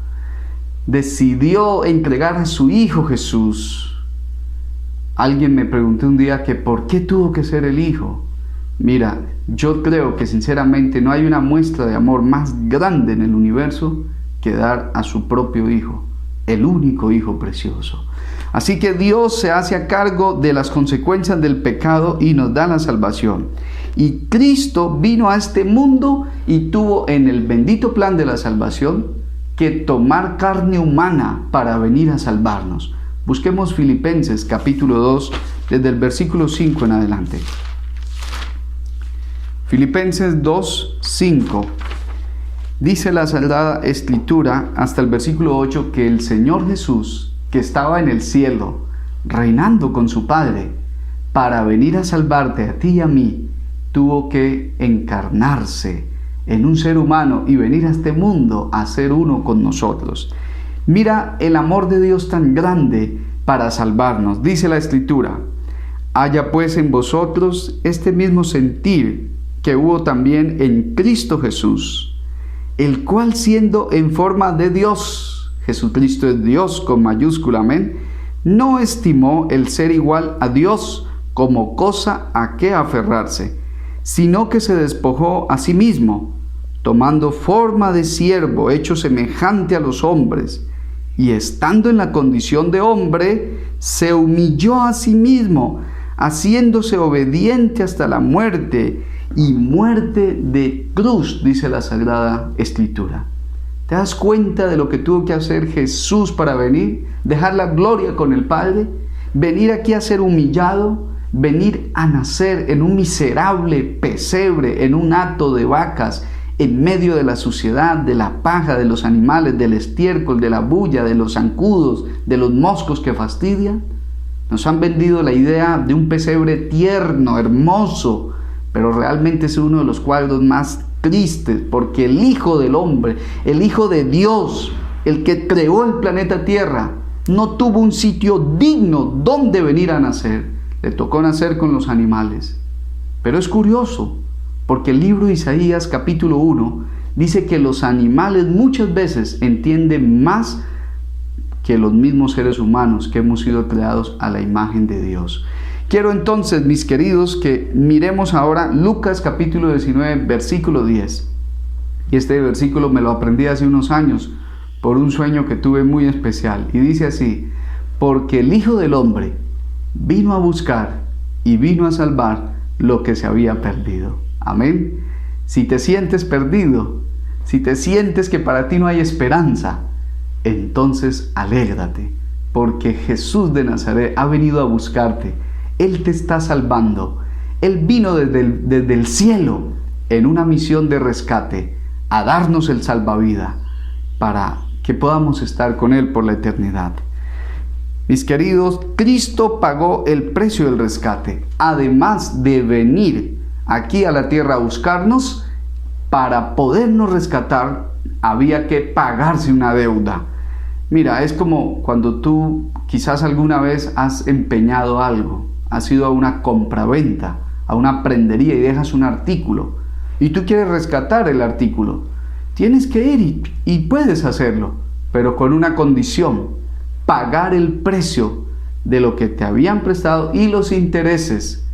decidió entregar a su Hijo Jesús. Alguien me preguntó un día que ¿por qué tuvo que ser el Hijo? Mira, yo creo que sinceramente no hay una muestra de amor más grande en el universo que dar a su propio Hijo, el único Hijo precioso. Así que Dios se hace a cargo de las consecuencias del pecado y nos da la salvación. Y Cristo vino a este mundo y tuvo en el bendito plan de la salvación que tomar carne humana para venir a salvarnos. Busquemos Filipenses capítulo 2, desde el versículo 5 en adelante. Filipenses 2, 5. Dice la Sagrada Escritura hasta el versículo 8 que el Señor Jesús, que estaba en el cielo, reinando con su Padre, para venir a salvarte a ti y a mí, tuvo que encarnarse en un ser humano y venir a este mundo a ser uno con nosotros. Mira el amor de Dios tan grande para salvarnos. Dice la Escritura: haya pues en vosotros este mismo sentir que hubo también en Cristo Jesús, el cual siendo en forma de Dios, Jesucristo es Dios con mayúscula, amén, no estimó el ser igual a Dios como cosa a que aferrarse, sino que se despojó a sí mismo, tomando forma de siervo, hecho semejante a los hombres, y estando en la condición de hombre, se humilló a sí mismo, haciéndose obediente hasta la muerte, y muerte de cruz, dice la Sagrada Escritura. ¿Te das cuenta de lo que tuvo que hacer Jesús para venir? Dejar la gloria con el Padre, venir aquí a ser humillado, venir a nacer en un miserable pesebre, en un hato de vacas, en medio de la suciedad, de la paja, de los animales, del estiércol, de la bulla, de los zancudos, de los moscos que fastidian. Nos han vendido la idea de un pesebre tierno, hermoso, pero realmente es uno de los cuadros más tristes, porque el Hijo del Hombre, el Hijo de Dios, el que creó el planeta Tierra, no tuvo un sitio digno donde venir a nacer. Le tocó nacer con los animales. Pero es curioso, porque el libro de Isaías capítulo 1 dice que los animales muchas veces entienden más que los mismos seres humanos que hemos sido creados a la imagen de Dios. Quiero entonces, mis queridos, que miremos ahora Lucas capítulo 19, versículo 10. Y este versículo me lo aprendí hace unos años por un sueño que tuve muy especial. Y dice así: porque el Hijo del Hombre vino a buscar y vino a salvar lo que se había perdido. Amén. Si te sientes perdido, si te sientes que para ti no hay esperanza, entonces alégrate, porque Jesús de Nazaret ha venido a buscarte. Él te está salvando. Él vino desde el cielo en una misión de rescate a darnos el salvavidas para que podamos estar con Él por la eternidad. Mis queridos, Cristo pagó el precio del rescate, además de venir aquí a la tierra a buscarnos. Para podernos rescatar había que pagarse una deuda. Mira, es como cuando tú quizás alguna vez has empeñado algo, has ido a una compraventa, a una prendería y dejas un artículo y tú quieres rescatar el artículo. Tienes que ir y puedes hacerlo, pero con una condición: pagar el precio de lo que te habían prestado y los intereses.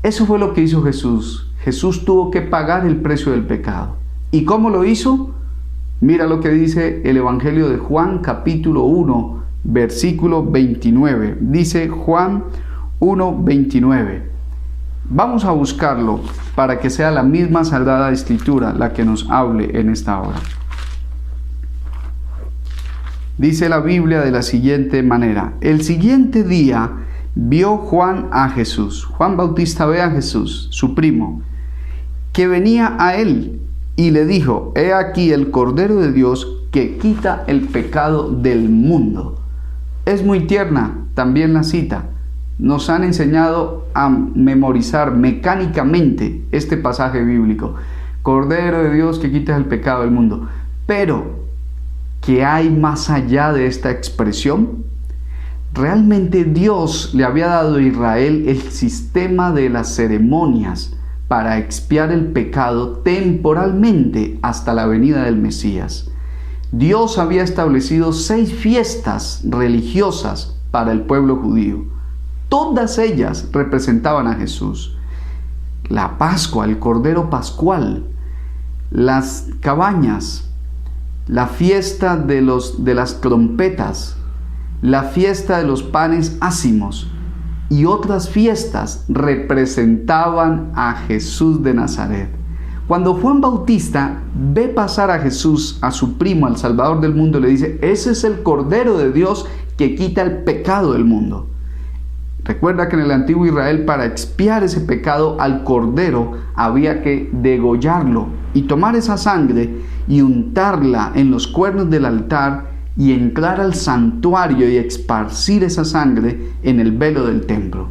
Eso fue lo que hizo Jesús. Jesús tuvo que pagar el precio del pecado. ¿Y cómo lo hizo? Mira lo que dice el Evangelio de Juan capítulo 1, versículo 29. Dice Juan 1, 29. Vamos a buscarlo para que sea la misma Sagrada Escritura la que nos hable en esta hora. Dice la Biblia de la siguiente manera: el siguiente día vio Juan a Jesús. Juan Bautista ve a Jesús, su primo, que venía a él, y le dijo: he aquí el Cordero de Dios que quita el pecado del mundo. Es muy tierna también la cita. Nos han enseñado a memorizar mecánicamente este pasaje bíblico: Cordero de Dios que quita el pecado del mundo. Pero, ¿qué hay más allá de esta expresión? Realmente Dios le había dado a Israel el sistema de las ceremonias para expiar el pecado temporalmente hasta la venida del Mesías. Dios había establecido 6 fiestas religiosas para el pueblo judío. Todas ellas representaban a Jesús. La Pascua, el Cordero Pascual, las cabañas, la fiesta de las trompetas, la fiesta de los panes ácimos y otras fiestas representaban a Jesús de Nazaret. Cuando Juan Bautista ve pasar a Jesús, a su primo, al Salvador del mundo, le dice: ese es el Cordero de Dios que quita el pecado del mundo. Recuerda que en el antiguo Israel, para expiar ese pecado al Cordero, había que degollarlo y tomar esa sangre y untarla en los cuernos del altar y entrar al santuario y esparcir esa sangre en el velo del templo.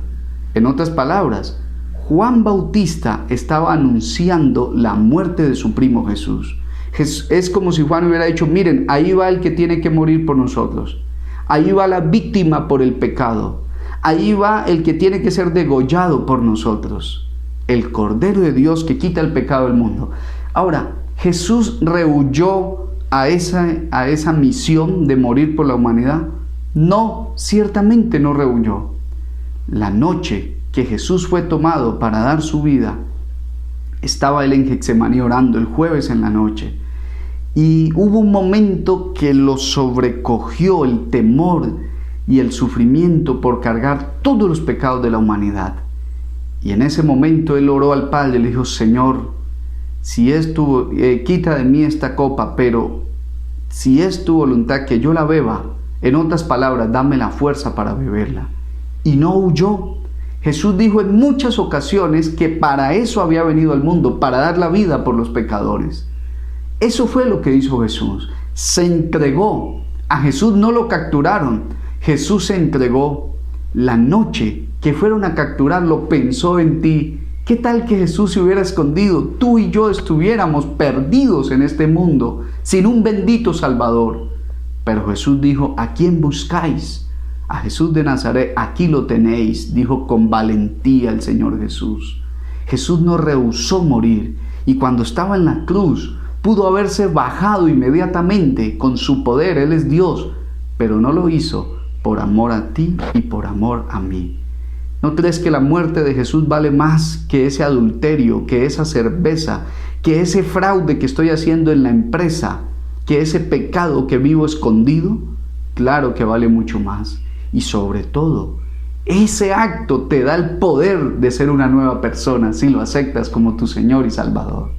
En otras palabras, Juan Bautista estaba anunciando la muerte de su primo Jesús. Es como si Juan hubiera dicho: miren, ahí va el que tiene que morir por nosotros. Ahí va la víctima por el pecado. Ahí va el que tiene que ser degollado por nosotros. El Cordero de Dios que quita el pecado del mundo. Ahora, ¿Jesús rehuyó a esa misión de morir por la humanidad? No, ciertamente no rehuyó. La noche que Jesús fue tomado para dar su vida, estaba él en Getsemaní orando el jueves en la noche. Y hubo un momento que lo sobrecogió el temor y el sufrimiento por cargar todos los pecados de la humanidad. Y en ese momento él oró al Padre y le dijo: Señor, si es quita de mí esta copa, pero si es tu voluntad que yo la beba, en otras palabras, dame la fuerza para beberla. Y no huyó. Jesús dijo en muchas ocasiones que para eso había venido al mundo, para dar la vida por los pecadores. Eso fue lo que hizo Jesús. Se entregó. A Jesús no lo capturaron. Jesús se entregó. La noche que fueron a capturarlo, pensó en ti. ¿Qué tal que Jesús se hubiera escondido? Tú y yo estuviéramos perdidos en este mundo, sin un bendito Salvador. Pero Jesús dijo: ¿a quién buscáis? A Jesús de Nazaret. Aquí lo tenéis, dijo con valentía el Señor Jesús. Jesús no rehusó morir, y cuando estaba en la cruz pudo haberse bajado inmediatamente con su poder. Él es Dios, pero no lo hizo por amor a ti y por amor a mí. ¿No crees que la muerte de Jesús vale más que ese adulterio, que esa cerveza, que ese fraude que estoy haciendo en la empresa, que ese pecado que vivo escondido? Claro que vale mucho más. Y sobre todo, ese acto te da el poder de ser una nueva persona si lo aceptas como tu Señor y Salvador.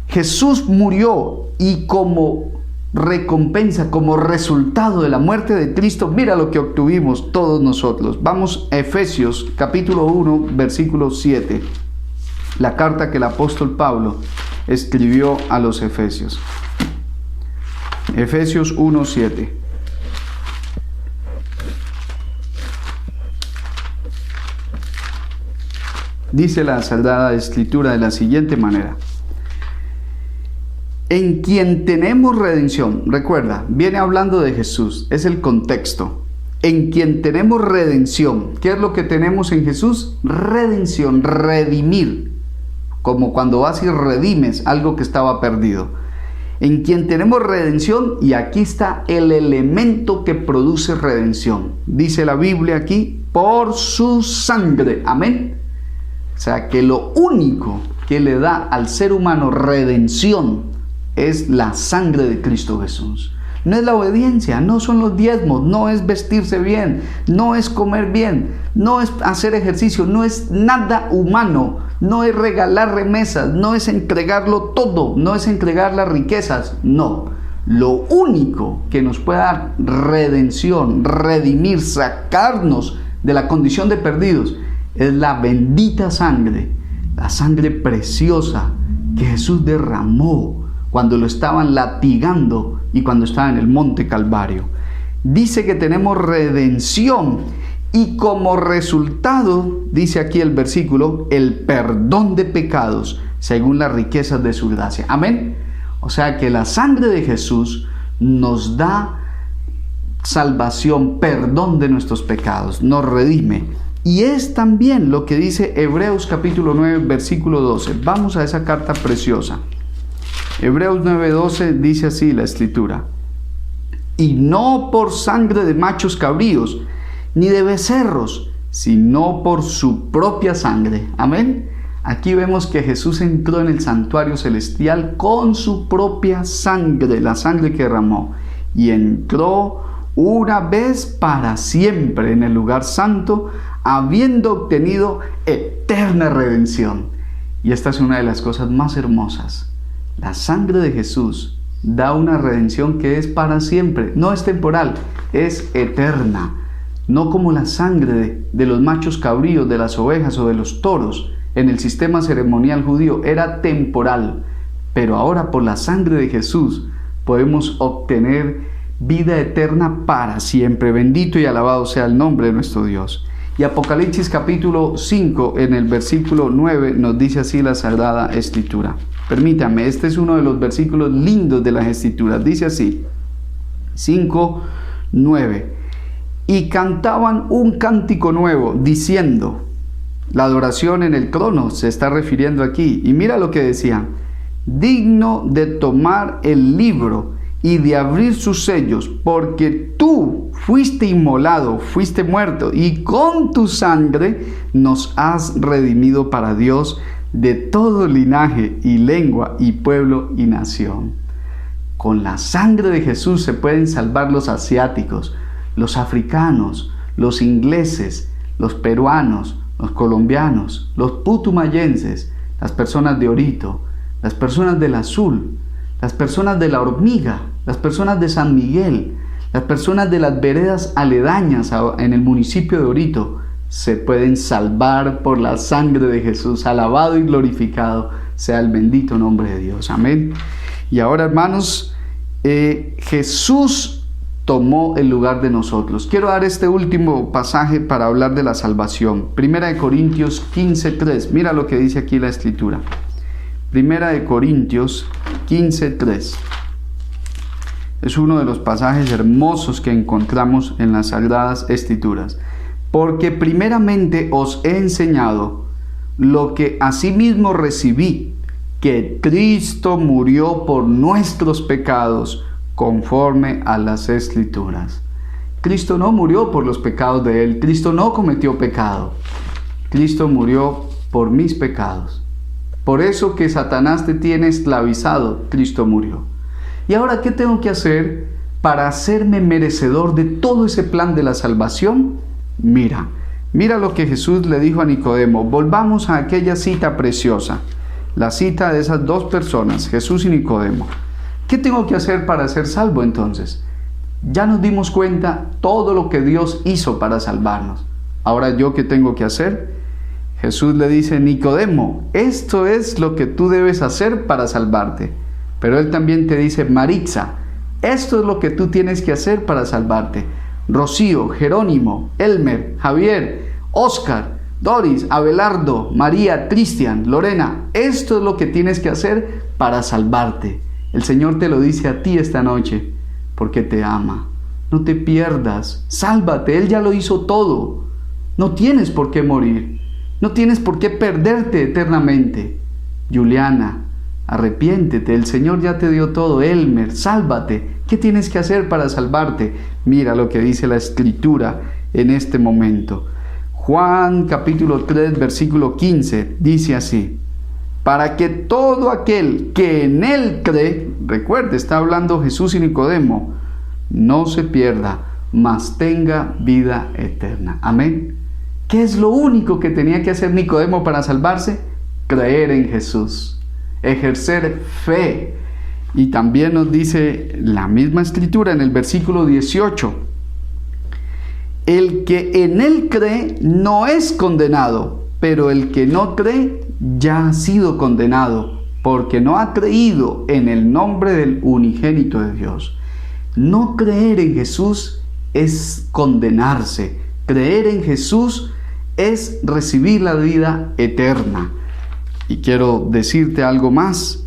Jesús murió, y como recompensa, como resultado de la muerte de Cristo, mira lo que obtuvimos todos nosotros. Vamos a Efesios capítulo 1, versículo 7. La carta que el apóstol Pablo escribió a los Efesios. Efesios 1, 7. Dice la Sagrada Escritura de la siguiente manera: en quien tenemos redención. Recuerda, viene hablando de Jesús, es el contexto. En quien tenemos redención. ¿Qué es lo que tenemos en Jesús? Redención, redimir. Como cuando vas y redimes algo que estaba perdido. En quien tenemos redención, y aquí está el elemento que produce redención. Dice la Biblia aquí: por su sangre. Amén. O sea que lo único que le da al ser humano redención es la sangre de Cristo Jesús. No es la obediencia, no son los diezmos, no es vestirse bien, no es comer bien, no es hacer ejercicio, no es nada humano, no es regalar remesas, no es entregarlo todo, no es entregar las riquezas, no. Lo único que nos puede dar redención, redimir, sacarnos de la condición de perdidos, es la bendita sangre, la sangre preciosa que Jesús derramó cuando lo estaban latigando y cuando estaba en el monte Calvario. Dice que tenemos redención, y como resultado, dice aquí el versículo, el perdón de pecados según las riquezas de su gracia. Amén. O sea que la sangre de Jesús nos da salvación, perdón de nuestros pecados, nos redime. Y es también lo que dice Hebreos capítulo 9, versículo 12. Vamos a esa carta preciosa. Hebreos 9:12 dice así la Escritura: y no por sangre de machos cabríos, ni de becerros, sino por su propia sangre. Amén. Aquí vemos que Jesús entró en el santuario celestial con su propia sangre, la sangre que derramó, y entró una vez para siempre en el lugar santo, habiendo obtenido eterna redención. Y esta es una de las cosas más hermosas. La sangre de Jesús da una redención que es para siempre, no es temporal, es eterna. No como la sangre de los machos cabríos, de las ovejas o de los toros en el sistema ceremonial judío, era temporal. Pero ahora por la sangre de Jesús podemos obtener vida eterna para siempre. Bendito y alabado sea el nombre de nuestro Dios. Y Apocalipsis capítulo 5 en el versículo 9 nos dice así la Sagrada Escritura. Permítame, este es uno de los versículos lindos de las Escrituras. Dice así, 5:9. Y cantaban un cántico nuevo, diciendo, la adoración en el trono se está refiriendo aquí. Y mira lo que decían: digno de tomar el libro y de abrir sus sellos, porque tú fuiste inmolado, fuiste muerto, y con tu sangre nos has redimido para Dios de todo linaje y lengua y pueblo y nación. Con la sangre de Jesús se pueden salvar los asiáticos, los africanos, los ingleses, los peruanos, los colombianos, los putumayenses, las personas de Orito, las personas del Azul, las personas de la Hormiga, las personas de San Miguel, las personas de las veredas aledañas en el municipio de Orito, se pueden salvar por la sangre de Jesús. Alabado y glorificado sea el bendito nombre de Dios. Amén. Y ahora, hermanos, Jesús tomó el lugar de nosotros. Quiero dar este último pasaje para hablar de la salvación. Primera de Corintios 15:3. Mira lo que dice aquí la Escritura. Primera de Corintios 15:3. Es uno de los pasajes hermosos que encontramos en las Sagradas Escrituras. Porque primeramente os he enseñado lo que asimismo recibí, que Cristo murió por nuestros pecados conforme a las Escrituras. Cristo no murió por los pecados de él. Cristo no cometió pecado. Cristo murió por mis pecados. Por eso que Satanás te tiene esclavizado, Cristo murió. ¿Y ahora qué tengo que hacer para hacerme merecedor de todo ese plan de la salvación? Mira lo que Jesús le dijo a Nicodemo. Volvamos a aquella cita preciosa, la cita de esas dos personas, Jesús y Nicodemo. ¿Qué tengo que hacer para ser salvo entonces? Ya nos dimos cuenta todo lo que Dios hizo para salvarnos. Ahora, ¿yo qué tengo que hacer? Jesús le dice, Nicodemo, esto es lo que tú debes hacer para salvarte. Pero él también te dice, Maritza, esto es lo que tú tienes que hacer para salvarte. Rocío, Jerónimo, Elmer, Javier, Oscar, Doris, Abelardo, María, Cristian, Lorena, esto es lo que tienes que hacer para salvarte. El Señor te lo dice a ti esta noche, porque te ama. No te pierdas, sálvate, Él ya lo hizo todo. No tienes por qué morir. No tienes por qué perderte eternamente. Juliana, arrepiéntete, el Señor ya te dio todo. Elmer, sálvate. ¿Qué tienes que hacer para salvarte? Mira lo que dice la Escritura en este momento. Juan capítulo 3, versículo 15, dice así: para que todo aquel que en Él cree, recuerde, está hablando Jesús y Nicodemo, no se pierda, mas tenga vida eterna. Amén. ¿Qué es lo único que tenía que hacer Nicodemo para salvarse? Creer en Jesús, ejercer fe. Y también nos dice la misma Escritura en el versículo 18: el que en Él cree no es condenado, pero el que no cree ya ha sido condenado, porque no ha creído en el nombre del unigénito de Dios. No creer en Jesús es condenarse. Creer en Jesús es recibir la vida eterna. Y quiero decirte algo más.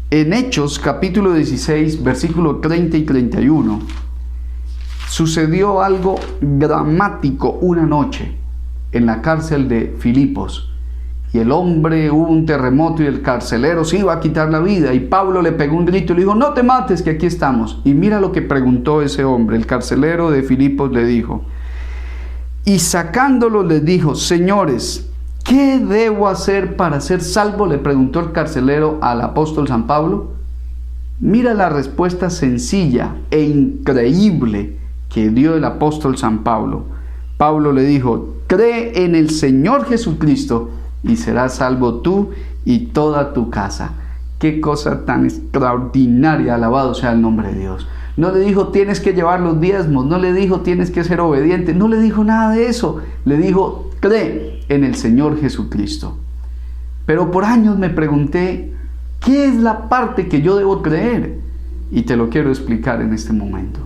En Hechos capítulo 16, versículo 30 y 31, sucedió algo dramático una noche en la cárcel de Filipos. Y el hombre, hubo un terremoto y el carcelero se iba a quitar la vida. Y Pablo le pegó un grito y le dijo: no te mates, que aquí estamos. Y mira lo que preguntó ese hombre. El carcelero de Filipos le dijo, y sacándolo les dijo: señores, ¿qué debo hacer para ser salvo? Le preguntó el carcelero al apóstol San Pablo. Mira la respuesta sencilla e increíble que dio el apóstol San Pablo. Pablo le dijo: cree en el Señor Jesucristo y serás salvo tú y toda tu casa. Qué cosa tan extraordinaria, alabado sea el nombre de Dios. No le dijo tienes que llevar los diezmos, no le dijo tienes que ser obediente, no le dijo nada de eso. Le dijo: cree en el Señor Jesucristo. Pero por años me pregunté, ¿qué es la parte que yo debo creer? Y te lo quiero explicar en este momento.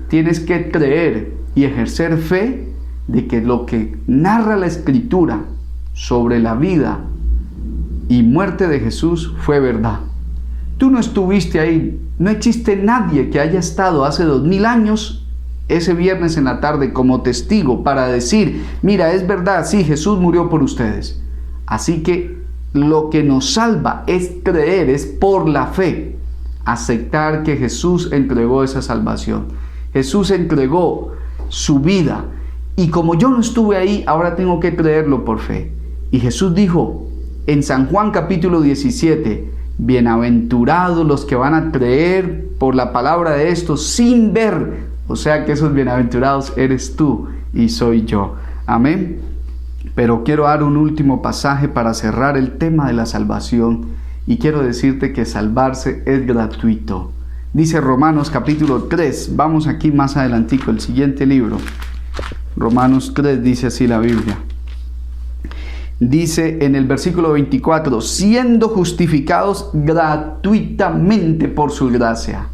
Tienes que creer y ejercer fe de que lo que narra la Escritura sobre la vida y muerte de Jesús fue verdad. Tú no estuviste ahí, no existe nadie que haya estado hace 2000 años ese viernes en la tarde como testigo para decir: mira, es verdad, sí, Jesús murió por ustedes. Así que lo que nos salva es creer, es por la fe, aceptar que Jesús entregó esa salvación. Jesús entregó su vida y como yo no estuve ahí, ahora tengo que creerlo por fe. Y Jesús dijo en San Juan capítulo 17, bienaventurados los que van a creer por la palabra de estos sin ver. O sea que esos bienaventurados eres tú y soy yo. Amén. Pero quiero dar un último pasaje para cerrar el tema de la salvación. Y quiero decirte que salvarse es gratuito. Dice Romanos capítulo 3. Vamos aquí más adelantico, el siguiente libro. Romanos 3 dice así la Biblia. Dice en el versículo 24, siendo justificados gratuitamente por su gracia.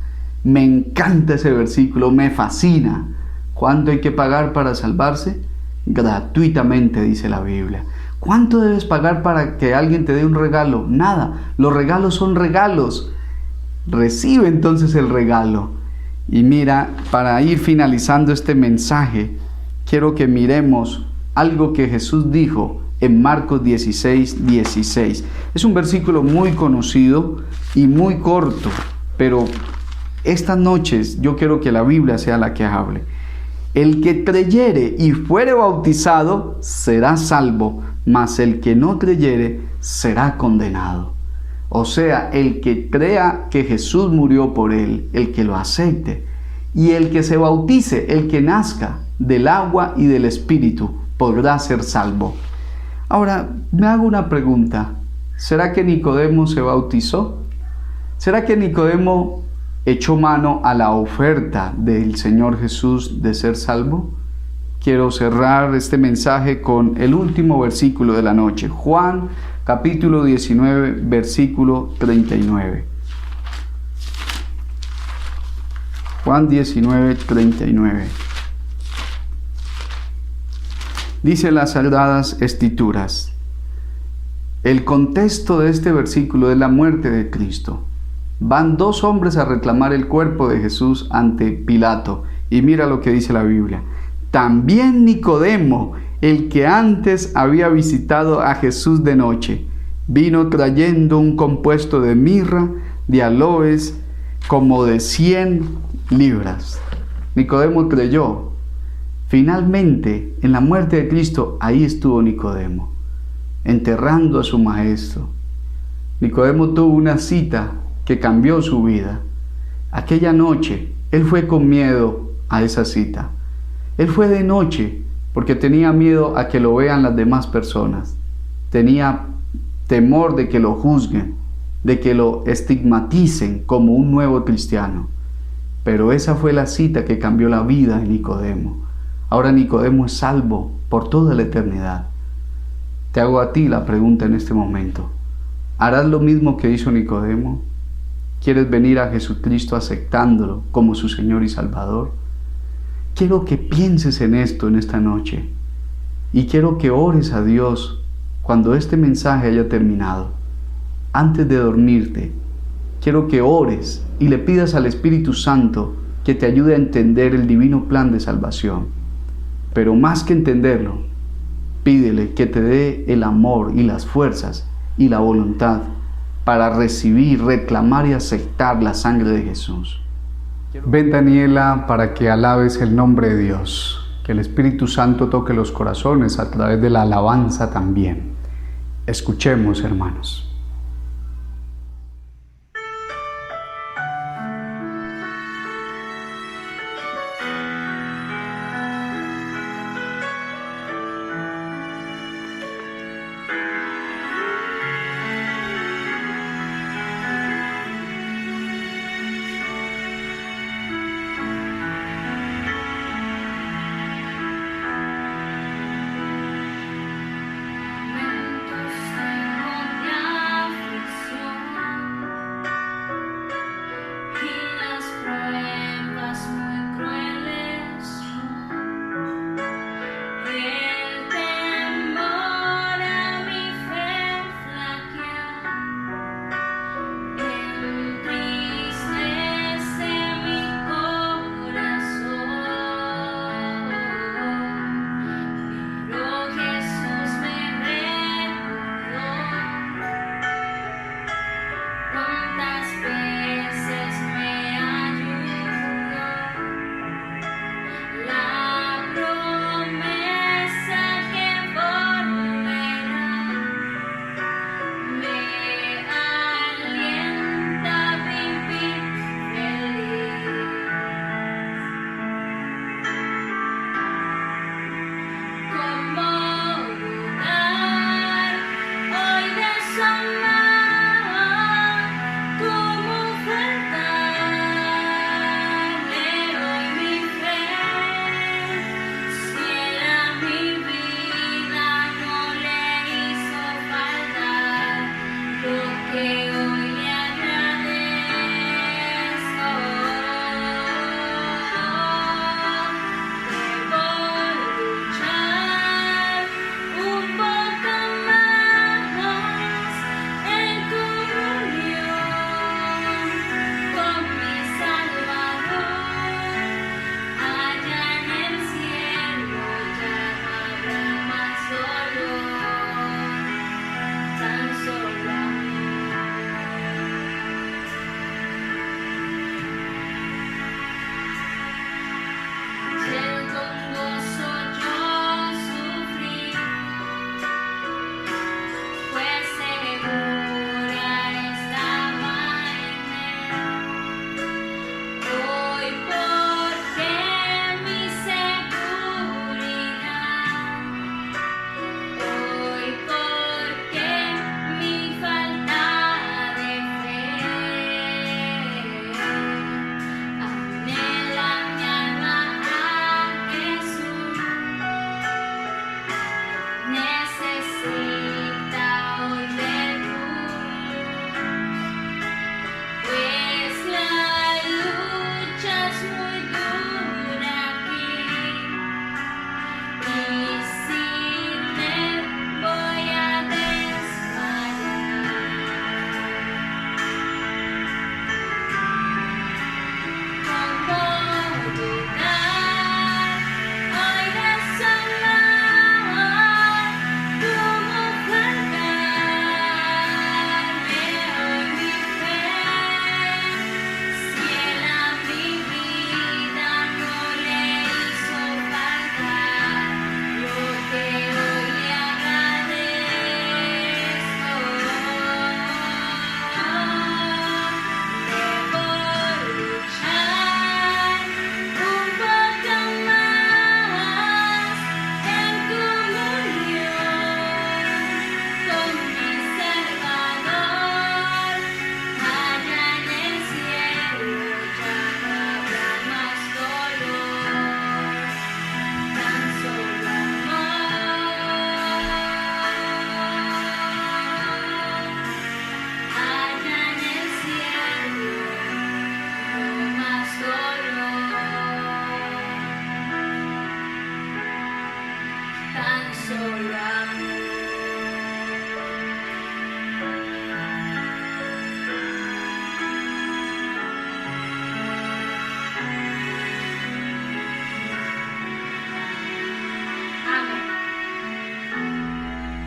Me encanta ese versículo, me fascina. ¿Cuánto hay que pagar para salvarse? Gratuitamente, dice la Biblia. ¿Cuánto debes pagar para que alguien te dé un regalo? Nada, los regalos son regalos. Recibe entonces el regalo. Y mira, para ir finalizando este mensaje, quiero que miremos algo que Jesús dijo en Marcos 16:16. Es un versículo muy conocido y muy corto, pero estas noches yo quiero que la Biblia sea la que hable. El que creyere y fuere bautizado será salvo, mas el que no creyere será condenado. O sea, el que crea que Jesús murió por él, el que lo acepte, y el que se bautice, el que nazca del agua y del Espíritu, podrá ser salvo. Ahora, me hago una pregunta. ¿Será que Nicodemo se bautizó? ¿Será que Nicodemo echó mano a la oferta del Señor Jesús de ser salvo? Quiero cerrar este mensaje con el último versículo de la noche. Juan capítulo 19, versículo 39. Juan 19, 39. Dice las Sagradas Escrituras. El contexto de este versículo es la muerte de Cristo. Van dos hombres a reclamar el cuerpo de Jesús ante Pilato. Y mira lo que dice la Biblia. También Nicodemo, el que antes había visitado a Jesús de noche, vino trayendo un compuesto de mirra, de aloes, como de 100 libras. Nicodemo creyó. Finalmente, en la muerte de Cristo, ahí estuvo Nicodemo, enterrando a su maestro. Nicodemo tuvo una cita que cambió su vida. Aquella noche, él fue con miedo a esa cita. Él fue de noche porque tenía miedo a que lo vean las demás personas. Tenía temor de que lo juzguen, de que lo estigmaticen como un nuevo cristiano. Pero esa fue la cita que cambió la vida de Nicodemo. Ahora Nicodemo es salvo por toda la eternidad. Te hago a ti la pregunta en este momento. ¿Harás lo mismo que hizo Nicodemo? ¿Quieres venir a Jesucristo aceptándolo como su Señor y Salvador? Quiero que pienses en esto en esta noche y quiero que ores a Dios cuando este mensaje haya terminado. Antes de dormirte, quiero que ores y le pidas al Espíritu Santo que te ayude a entender el divino plan de salvación. Pero más que entenderlo, pídele que te dé el amor y las fuerzas y la voluntad para recibir, reclamar y aceptar la sangre de Jesús. Ven, Daniela, para que alabes el nombre de Dios. Que el Espíritu Santo toque los corazones a través de la alabanza también. Escuchemos, hermanos. Tengo que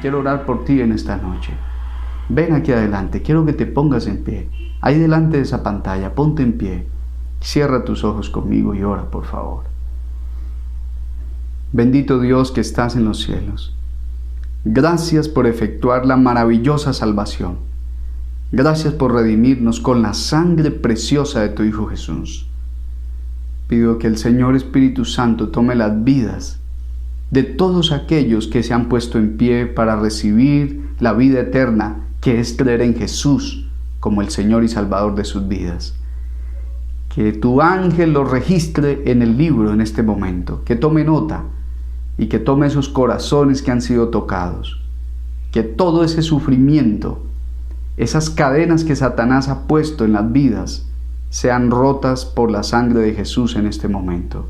Quiero orar por ti en esta noche. Ven aquí adelante, quiero que te pongas en pie. Ahí delante de esa pantalla, ponte en pie. Cierra tus ojos conmigo y ora, por favor. Bendito Dios que estás en los cielos. Gracias por efectuar la maravillosa salvación. Gracias por redimirnos con la sangre preciosa de tu Hijo Jesús. Pido que el Señor Espíritu Santo tome las vidas de todos aquellos que se han puesto en pie para recibir la vida eterna, que es creer en Jesús como el Señor y Salvador de sus vidas. Que tu ángel los registre en el libro en este momento, que tome nota y que tome esos corazones que han sido tocados, que todo ese sufrimiento, esas cadenas que Satanás ha puesto en las vidas, sean rotas por la sangre de Jesús en este momento.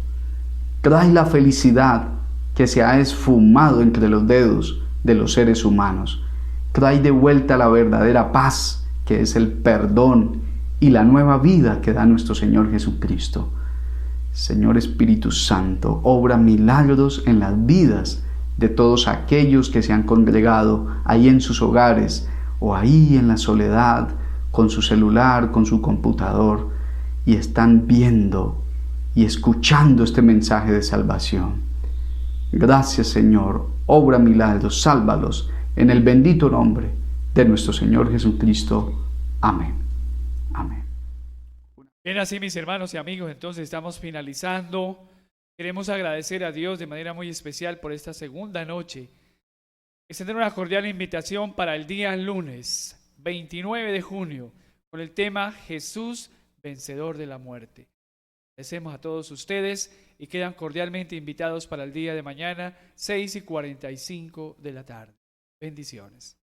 Trae la felicidad que se ha esfumado entre los dedos de los seres humanos. Trae de vuelta la verdadera paz, que es el perdón y la nueva vida que da nuestro Señor Jesucristo. Señor Espíritu Santo, obra milagros en las vidas de todos aquellos que se han congregado ahí en sus hogares o ahí en la soledad, con su celular, con su computador, y están viendo y escuchando este mensaje de salvación. Gracias, Señor, obra milagros, sálvalos en el bendito nombre de nuestro Señor Jesucristo. Amén. Amén. Bien, así mis hermanos y amigos, entonces estamos finalizando. Queremos agradecer a Dios de manera muy especial por esta segunda noche. Extender una cordial invitación para el día lunes 29 de junio con el tema Jesús, vencedor de la muerte. Agradecemos a todos ustedes y quedan cordialmente invitados para el día de mañana 6:45 de la tarde. Bendiciones.